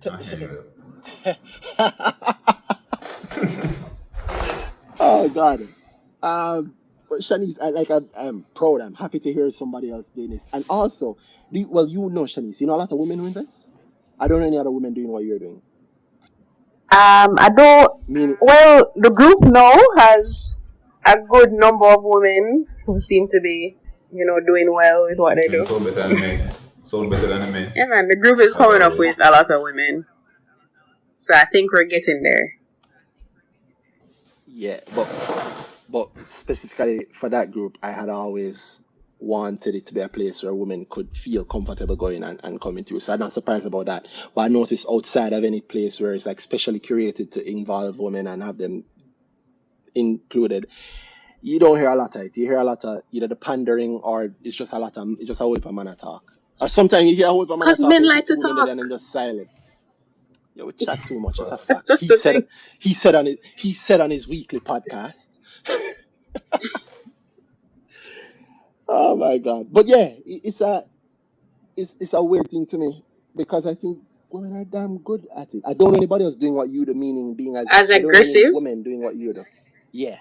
S4: Oh God. But Shanice, I'm proud. I'm happy to hear somebody else doing this. And also, Shanice, you know a lot of women doing this. I don't know any other women doing what you're doing.
S6: I don't. Well, the group now has a good number of women who seem to be, doing well with what they do.
S2: So better than men. So better than men.
S6: Yeah, man. The group is coming up with a lot of women, so I think we're getting there.
S4: Yeah, but specifically for that group, I had always wanted it to be a place where women could feel comfortable going and coming through. So I'm not surprised about that. But I noticed outside of any place where it's like specially curated to involve women and have them included, you don't hear a lot of it. You hear a lot of either the pandering or it's just a whole heap of man talk. Or sometimes you hear a whole heap of man talk.
S6: Because men like to talk.
S4: And then just silent. Yeah, we chat too much. That's a fact. He said on his weekly podcast. Oh my God! But yeah, it's a weird thing to me because I think women are damn good at it. I don't know anybody else doing what you do, meaning being as
S6: aggressive.
S4: Women doing what you do. Yeah,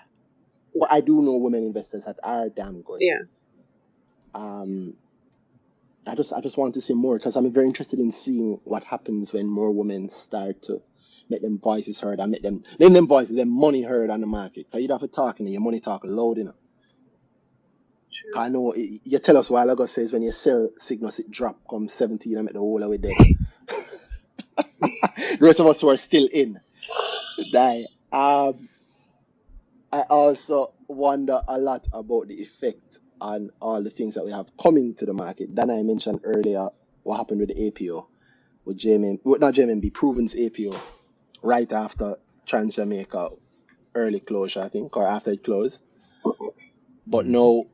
S4: but I do know women investors that are damn good.
S6: Yeah.
S4: I just want to see more because I'm very interested in seeing what happens when more women start to make them voices heard and make them voices, them money heard on the market. Because you don't have to talk and your money talk loud enough.
S6: True.
S4: I know you tell us a while ago says when you sell Cygnus it drop come 17 and make the whole away dead. The rest of us who are still in die. I also wonder a lot about the effect on all the things that we have coming to the market. Then I mentioned earlier what happened with the APO, with Proven's APO, right after TransJamaica early closure, I think, or after it closed. But now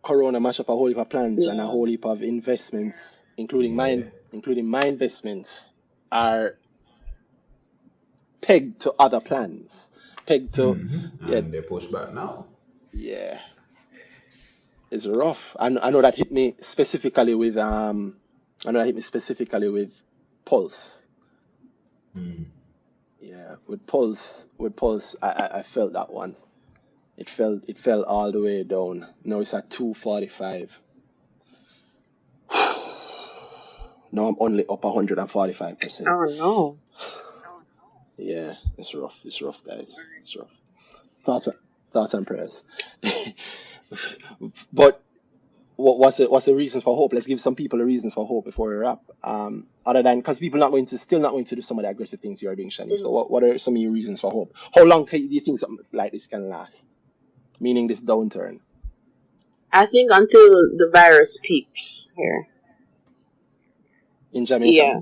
S4: Corona mashed up a whole heap of plans and a whole heap of investments, including my investments, are pegged to other plans. Pegged to
S2: and they push back now.
S4: Yeah. It's rough. I know that hit me specifically with Pulse. Yeah, with Pulse, I felt that one. It fell all the way down. Now it's at 245. Now I'm only up 145%.
S6: Oh no.
S4: Yeah, it's rough. It's rough, guys. It's rough. Thoughts and prayers. But what's the reason for hope? Let's give some people a reason for hope before we wrap. Other than because people still not going to do some of the aggressive things you are doing, Shanice. So what are some of your reasons for hope? How long do you think something like this can last? Meaning this downturn.
S6: I think until the virus peaks here
S4: in Jamaica.
S6: Yeah,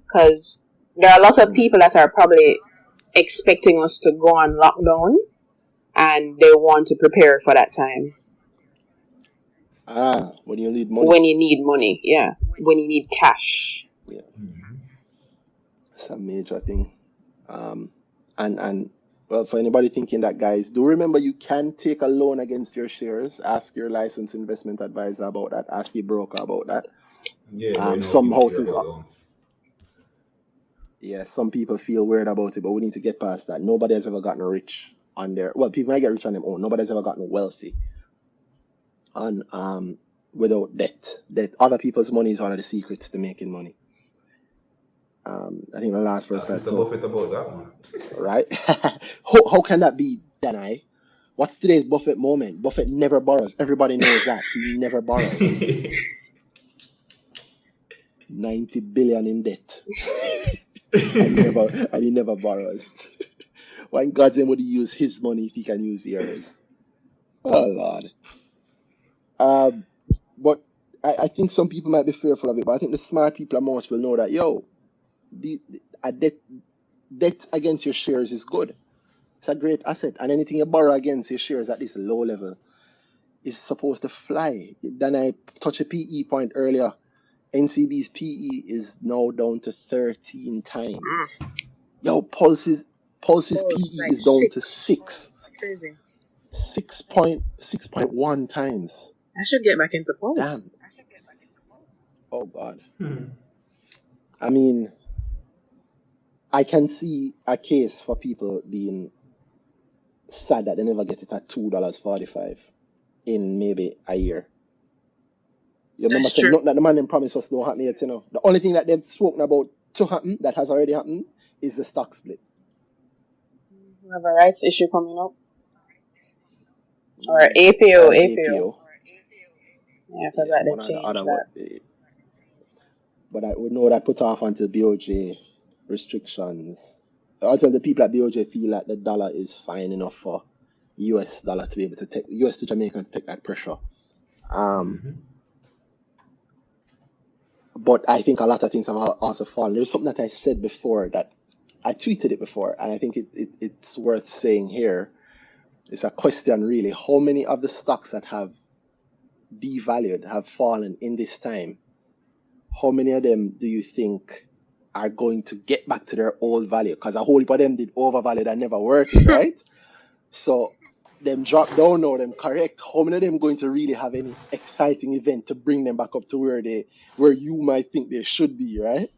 S6: because there are a lot of people that are probably expecting us to go on lockdown, and they want to prepare for that time.
S4: When you need money.
S6: When you need money, yeah. When you need cash.
S4: Yeah. It's a major thing. And well, for anybody thinking that, guys, do remember you can take a loan against your shares. Ask your licensed investment advisor about that. Ask your broker about that.
S2: Yeah,
S4: some houses Yeah, some people feel weird about it, but we need to get past that. Nobody has ever gotten rich on their, well, people might get rich on their own. Nobody has ever gotten wealthy on without debt. That other people's money is one of the secrets to making money. I think the last
S2: Ask
S4: person I
S2: Mr.
S4: talked,
S2: Buffett about that one.
S4: right? How can that be, Danai? What's today's Buffett moment? Buffett never borrows. Everybody knows that. He never borrows. 90 billion in debt. and he never borrows. Why in God's name would he use his money if he can use yours? Oh Lord. But I think some people might be fearful of it, but I think the smart people amongst will know that a debt against your shares is good. It's a great asset, and anything you borrow against your shares at this low level is supposed to fly. Then I touched a PE point earlier. NCB's PE is now down to 13 times. Yo, Pulse's PE is down to 6.
S6: It's crazy.
S4: 6.1 times.
S6: I should get back into Pulse.
S4: Damn. Oh God. I mean, I can see a case for people being sad that they never get it at $2.45 in maybe a year. You remember saying nothing that the man them promised us don't happen yet, you know. The only thing that they've spoken about to happen that has already happened is the stock split.
S6: We have a rights issue coming up. Or APO. Yeah, I forgot they changed that.
S4: But I would know that put off until BOJ restrictions. Also, the people at BOJ feel that the dollar is fine enough for US dollar to be able to take US to Jamaica to take that pressure. But I think a lot of things have also fallen. There's something that I said before that I tweeted it before, and I think it's worth saying here. It's a question really. How many of the stocks that have devalued, have fallen in this time, how many of them do you think are going to get back to their old value? Because a whole heap of them did overvalued and never worked, right? So them drop down now, them correct. How many of them going to really have any exciting event to bring them back up to where you might think they should be, right?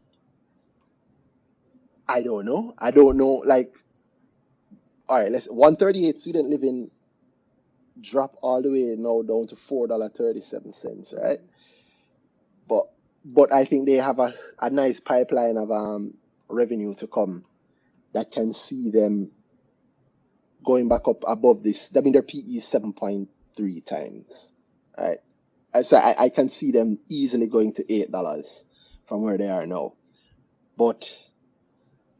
S4: I don't know. Like, all right, 138 student living drop all the way now down to $4.37, right? But I think they have a nice pipeline of revenue to come that can see them going back up above this. I mean, their PE is 7.3 times, right? So I can see them easily going to $8 from where they are now. But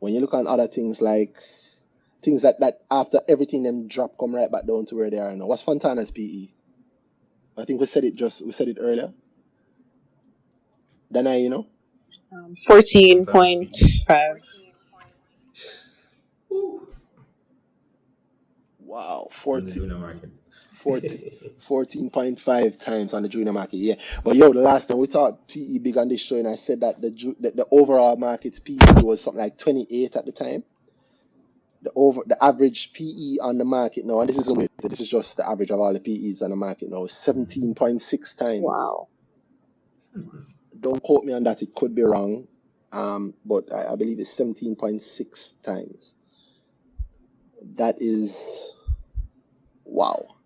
S4: when you look on other things like things that after everything them drop come right back down to where they are now. What's Fontana's PE? I think we said it earlier. Then
S6: 14.5.
S4: Wow,
S2: On the junior market.
S4: 14.5 times on the junior market, yeah. But yo, the last time we thought PE big on this show, and I said that the overall market's PE was something like 28 at the time. The average PE on the market now, and this is just the average of all the PEs on the market now, 17.6 times.
S6: Wow.
S4: Don't quote me on that, it could be wrong. But I believe it's 17.6 times. That is wow.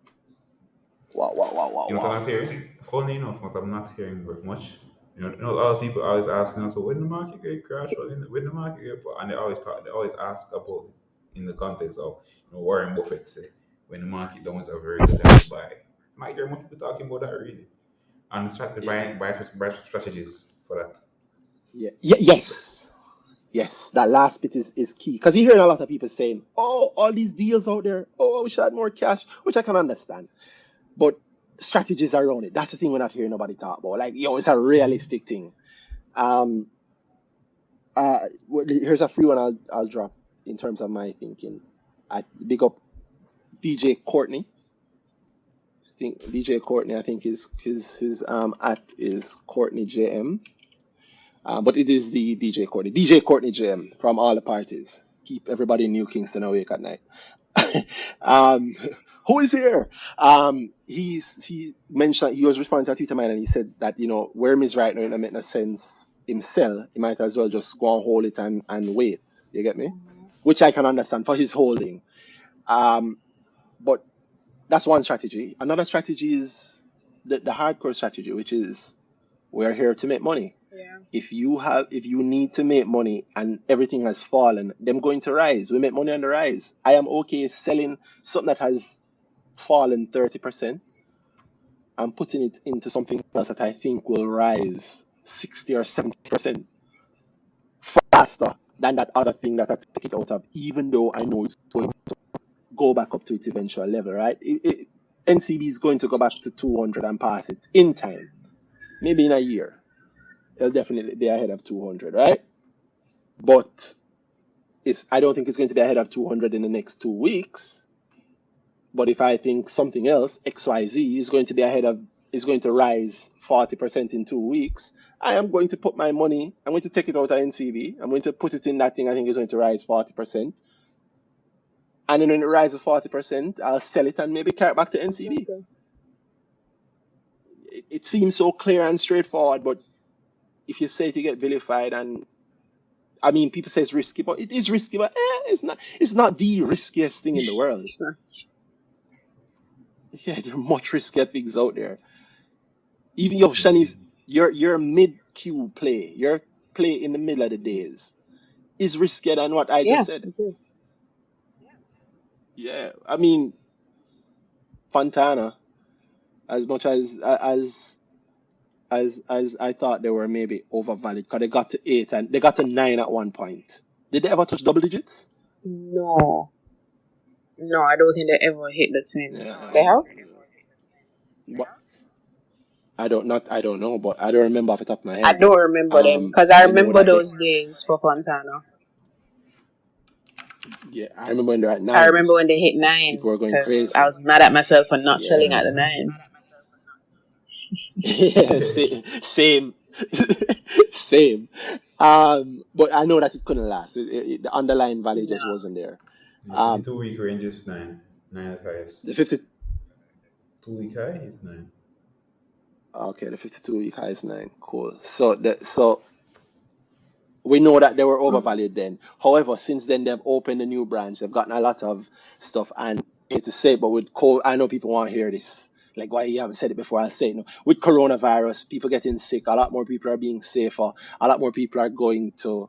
S2: You know what I'm hearing? Funny enough, what I'm not hearing very much. You know, a lot of people always asking us, so when the market get crash, or when the market get, and they always ask about it in the context of, Warren Buffett say, when the market don't have a very good time to buy. Might hear more people talking about that really, and buy strategies for that.
S4: Yeah. Yes, that last bit is key, because you hear a lot of people saying, "Oh, all these deals out there. Oh, we should have more cash," which I can understand. But strategies around it, that's the thing we're not hearing nobody talk about. Like, it's a realistic thing. Here's a free one I'll drop in terms of my thinking. I big up DJ Courtney. I think DJ Courtney, his at is Courtney JM. But it is the DJ Courtney JM from all the parties. Keep everybody in New Kingston awake at night. Who is here? He mentioned, he was responding to a Twitter man, and he said that, where is right now, it don't make no sense him sell, he might as well just go and hold it and wait. You get me? Which I can understand for his holding. But that's one strategy. Another strategy is the hardcore strategy, which is we're here to make money.
S6: Yeah.
S4: If you need to make money and everything has fallen, them going to rise. We make money on the rise. I am okay selling something that has fallen 30% and putting it into something else that I think will rise 60 or 70% faster than that other thing that I took it out of, even though I know it's going to go back up to its eventual level, right? NCB is going to go back to 200 and pass it in time. Maybe in a year. It'll definitely be ahead of 200, right? But I don't think it's going to be ahead of 200 in the next 2 weeks. But if I think something else, XYZ, is going to rise 40% in 2 weeks, I am going to put my money, I'm going to take it out of NCB, I'm going to put it in that thing I think is going to rise 40%. And then when it rises 40%, I'll sell it and maybe carry it back to NCB.
S6: Exactly.
S4: It seems so clear and straightforward, but if you say to get vilified, and I mean, people say it's risky, but it is risky, but it's not the riskiest thing in the world.
S6: It's not.
S4: Yeah, there are much riskier things out there. Even your Shanice, your mid-Q play, your play in the middle of the days is riskier than what I just said.
S6: It is.
S4: Yeah, I mean, Fontana, as much as I thought they were maybe overvalued, because they got to 8 and they got to 9 at one point. Did they ever touch double digits?
S6: No, I don't think they ever hit the 10.
S4: Yeah.
S6: They have?
S4: But I don't know, but I don't remember off the top of my head.
S6: I don't remember them, because I remember those days for Fontana.
S4: Yeah, I remember when they're at 9.
S6: I remember when they hit 9.
S4: People were going crazy.
S6: I was mad at myself for not selling at the 9.
S4: Yeah, same. But I know that it couldn't last. The underlying value just wasn't there.
S2: The 2 week range is 9. 9 at highest.
S4: The 52
S2: week high is 9.
S4: Okay, the 52 week high is 9. Cool. So we know that they were overvalued then. However, since then they've opened a new branch. They've gotten a lot of stuff, and I hate to say, but with COVID, I know people want to hear this. Like, why you haven't said it before? I'll say it now. With coronavirus, people getting sick. A lot more people are being safer. A lot more people are going to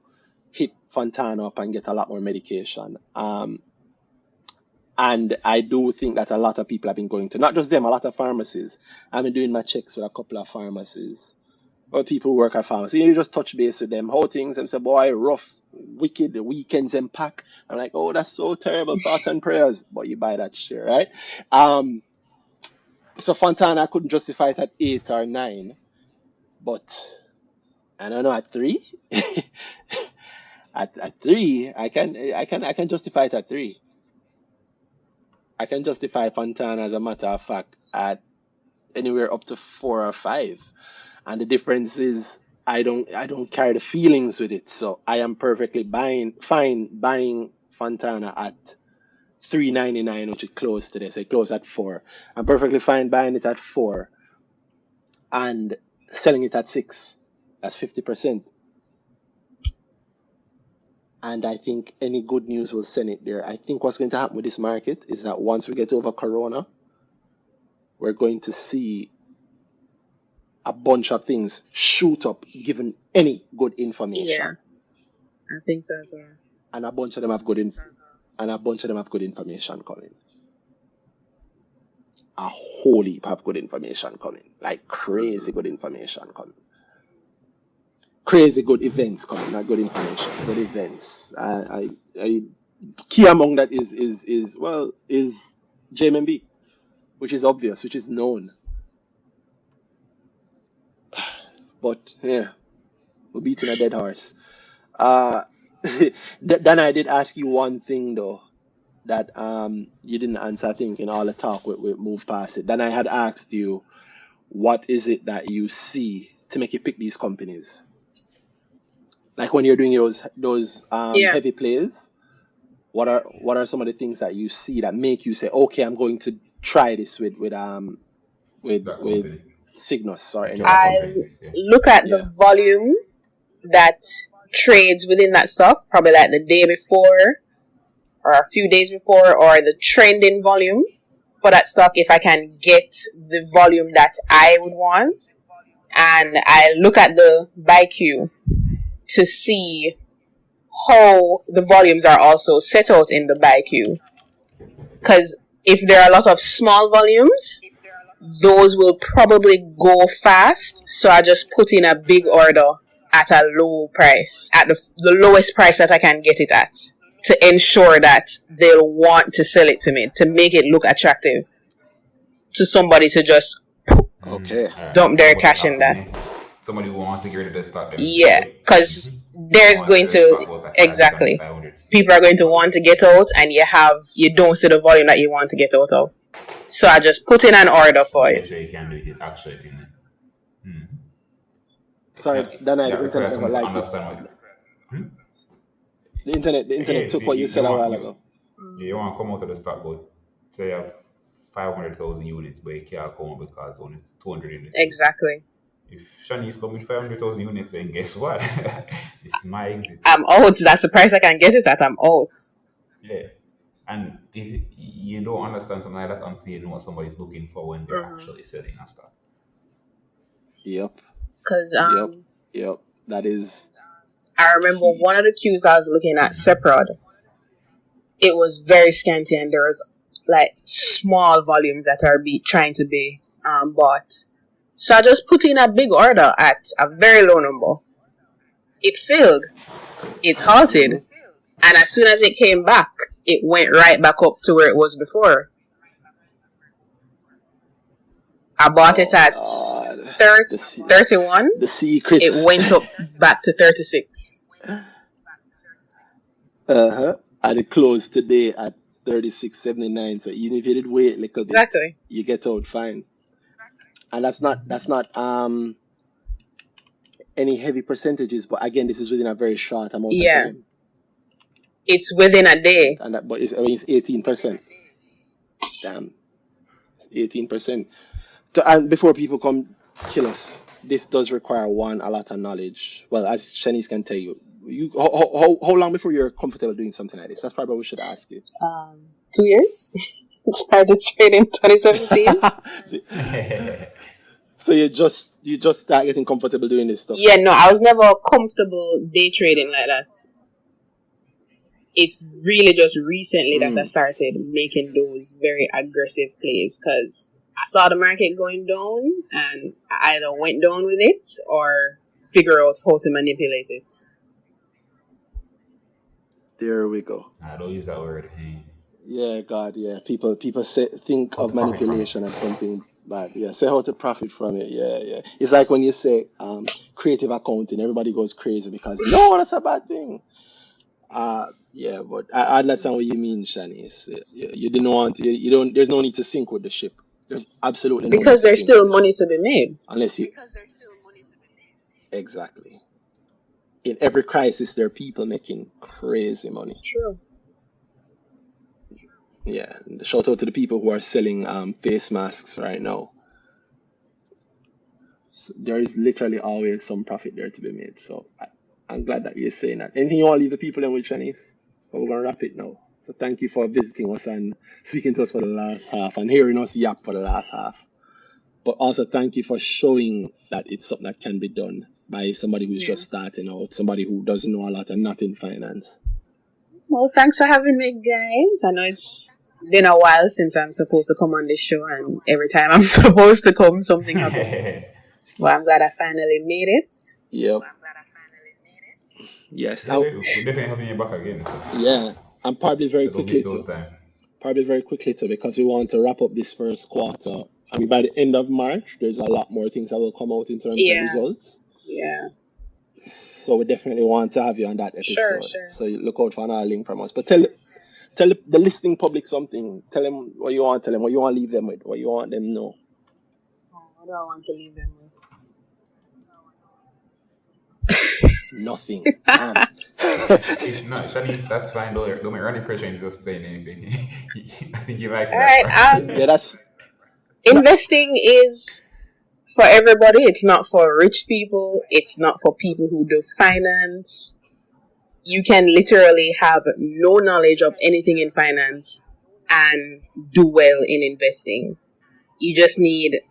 S4: hit Fontana up and get a lot more medication. And I do think that a lot of people have been going to, not just them, a lot of pharmacies. I've been doing my checks with a couple of pharmacies. Or people who work at pharmacy. You just touch base with them. How things? Them say, boy, rough, wicked, the weekends and pack. I'm like, oh, that's so terrible. Thoughts and prayers. But you buy that share, right? So Fontana, I couldn't justify it at 8 or 9. But I don't know, at 3? at 3, I can justify it at 3. I can justify Fontana, as a matter of fact, at anywhere up to 4 or 5. And the difference is I don't carry the feelings with it. So I am perfectly fine buying Fontana at $3.99, which is close today. So it closed at 4. I'm perfectly fine buying it at 4 and selling it at 6. That's 50%. And I think any good news will send it there. I think what's going to happen with this market is that once we get over Corona, we're going to see a bunch of things shoot up given any good information.
S6: Yeah, I think so as well.
S4: And a bunch of them have good information coming. A whole heap have good information coming. Like crazy good information coming. Crazy good events coming, not good information, good events. Key among that is JMB, which is obvious, which is known. But yeah, we're beating a dead horse. Then I did ask you one thing though, that you didn't answer. I think in all the talk we moved past it. Then I had asked you, what is it that you see to make you pick these companies? Like when you're doing those heavy plays, what are some of the things that you see that make you say, okay, I'm going to try this with Cygnus or any other
S6: I
S4: company?
S6: look at the volume that trades within that stock, probably like the day before or a few days before, or the trending volume for that stock, if I can get the volume that I would want. And I look at the buy queue to see how the volumes are also set out in the buy queue. Because if there are a lot of small volumes, those will probably go fast. So I just put in a big order at a low price, at the lowest price that I can get it at, to ensure that they'll want to sell it to me, to make it look attractive to somebody to just dump their cash in that.
S2: Somebody who wants to get rid of the stock.
S6: Yeah, because there's going to, exactly, people are going to want to get out, and you don't see the volume that you want to get out of. So I just put in an order for it.
S2: You can do it actually.
S4: Sorry, then I internet never liked it. The internet took what you said a while ago.
S2: You want to come out of the stock, but say you have 500,000 units, but you can't come out because only 200 units.
S6: Exactly.
S2: If Shanice come with 500,000 units, then guess what? It's my exit.
S6: I'm out. That's the price I can get it at. I'm out.
S2: Yeah. And if you don't understand something like that until you know what somebody's looking for when they're actually selling a stock.
S4: Yep.
S6: Because
S4: Yep. That is.
S6: I remember one of the queues I was looking at, Seprod. It was very scanty, and there was like small volumes that are trying to be bought. So I just put in a big order at a very low number. It failed. It halted. And as soon as it came back, it went right back up to where it was before. I bought it at 31.
S4: The secrets.
S6: It went up back to 36.
S4: And it closed today at 36.79. So even if you did wait a little bit,
S6: exactly,
S4: you get out fine. And that's not any heavy percentages, but again, this is within a very short amount of time.
S6: It's within a day.
S4: And but it's 18%. Damn. It's 18%. And before people come kill us, this does require a lot of knowledge. Well, as Shanice can tell you, how long before you're comfortable doing something like this? That's probably what we should ask you.
S6: 2 years. Started trading in 2017.
S4: So you just start getting comfortable doing this stuff.
S6: Yeah, no, I was never comfortable day trading like that. It's really just recently that I started making those very aggressive plays, because I saw the market going down and I either went down with it or figure out how to manipulate it.
S4: There we go.
S2: I don't use that word.
S4: Yeah, God, yeah. People think of manipulation as something bad. Yeah, say how to profit from it. Yeah. It's like when you say creative accounting, everybody goes crazy because no, that's a bad thing. Yeah, but I understand what you mean, Shanice. You didn't want you don't. There's no need to sink with the ship. There's absolutely no
S6: because
S4: need
S6: there's still money to be made.
S4: Exactly. In every crisis, there are people making crazy money.
S6: True.
S4: Yeah. Shout out to the people who are selling face masks right now. So there is literally always some profit there to be made. So I'm glad that you're saying that. Anything you want to leave the people in with, Shanice? But we're going to wrap it now. So thank you for visiting us and speaking to us for the last half and hearing us yap for the last half. But also thank you for showing that it's something that can be done by somebody who's just starting out, somebody who doesn't know a lot and not in finance.
S6: Well, thanks for having me, guys. I know it's been a while since I'm supposed to come on this show, and every time I'm supposed to come, something happens. Well, I'm glad I finally made it.
S4: Yep. Yes.
S2: We're definitely having you back again. So.
S4: Yeah. And probably very quickly too, because we want to wrap up this first quarter. I mean, by the end of March, there's a lot more things that will come out in terms of results.
S6: Yeah.
S4: So we definitely want to have you on that episode.
S6: Sure.
S4: So you look out for another link from us. But tell the listening public something. Tell them what you want to tell them, what you want to leave them with, what you want them to know.
S6: What do I want to leave them with?
S4: Nothing.
S2: No, Shanice, that's fine. Don't make any pressure into just saying anything. I think you like that.
S6: All right.
S4: Yeah, that's
S6: investing is for everybody. It's not for rich people. It's not for people who do finance. You can literally have no knowledge of anything in finance and do well in investing. You just need,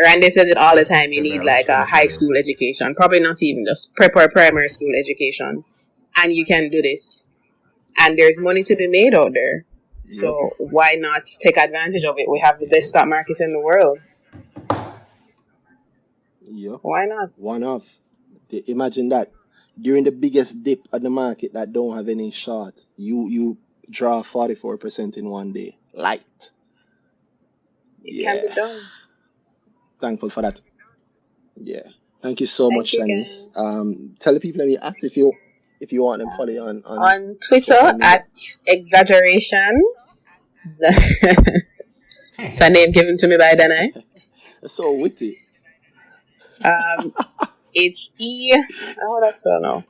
S6: Randy says it all the time, you need like a high school education, probably not even just prep or primary school education, and you can do this. And there's money to be made out there. So why not take advantage of it? We have the best stock markets in the world.
S4: Yep.
S6: Why not?
S4: One off. Imagine that. During the biggest dip of the market that don't have any short, you draw 44% in one day. Light.
S6: It can be done.
S4: Thankful for that. Yeah. Thank you so much,
S6: you,
S4: Shanice. Tell the people that we act if you want them follow you
S6: on Twitter at exaggeration. It's a name given to me by Danae.
S4: So witty.
S6: It's that's well now.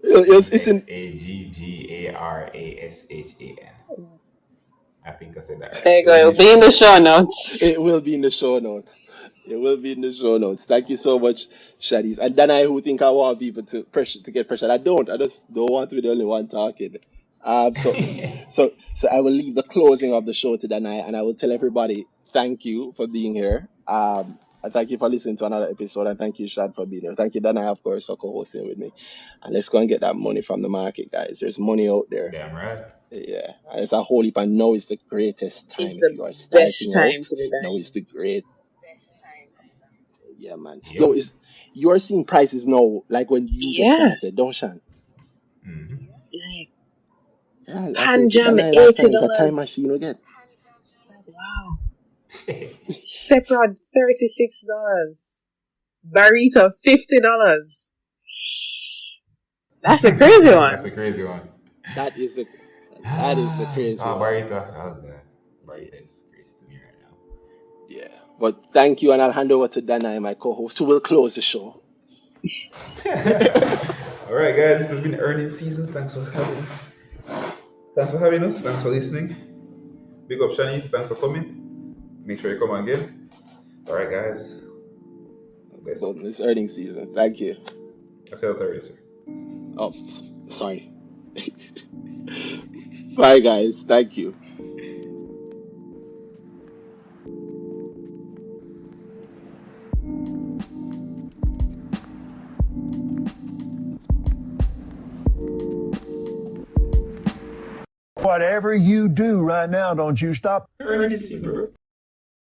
S4: It's in
S2: AGGARASHAN. I think I said that right.
S6: There you go. It'll be in the show notes.
S4: It will be in the show notes. Thank you so much, Shanice. And then I who think I want people to get pressure. I don't. I just don't want to be the only one talking. So I will leave the closing of the show to Danai, and I will tell everybody thank you for being here. And thank you for listening to another episode, and thank you, Shad, for being here. Thank you, Danai, of course, for co-hosting with me. And let's go and get that money from the market, guys. There's money out there.
S2: Damn right.
S4: Yeah, and it's a whole heap, and now is the greatest time.
S6: It's the best time to be back.
S4: Now is the great best time. Yeah, man. Yo, you are seeing prices now, like when you just started, don't Shan?
S2: Mm-hmm.
S6: Panjam $80.
S4: A time machine again.
S6: Wow. Separate $36. Burrito $50. That's a crazy one.
S2: That's a crazy one.
S4: That is the crazy one.
S2: Burrito is crazy to me right now.
S4: Yeah. But thank you, and I'll hand over to Dana, my co-host, who will close the show.
S2: All right, guys, this has been earnings season. Thanks for having us. Thanks for listening. Big up Shanice. Thanks for coming. Make sure you come again. All right, guys.
S4: So this earnings season. Thank you.
S2: I said it already, sir.
S4: Oh, sorry. Bye, guys. Thank you.
S7: Whatever you do right now, don't you stop.
S2: Earnings season, bro.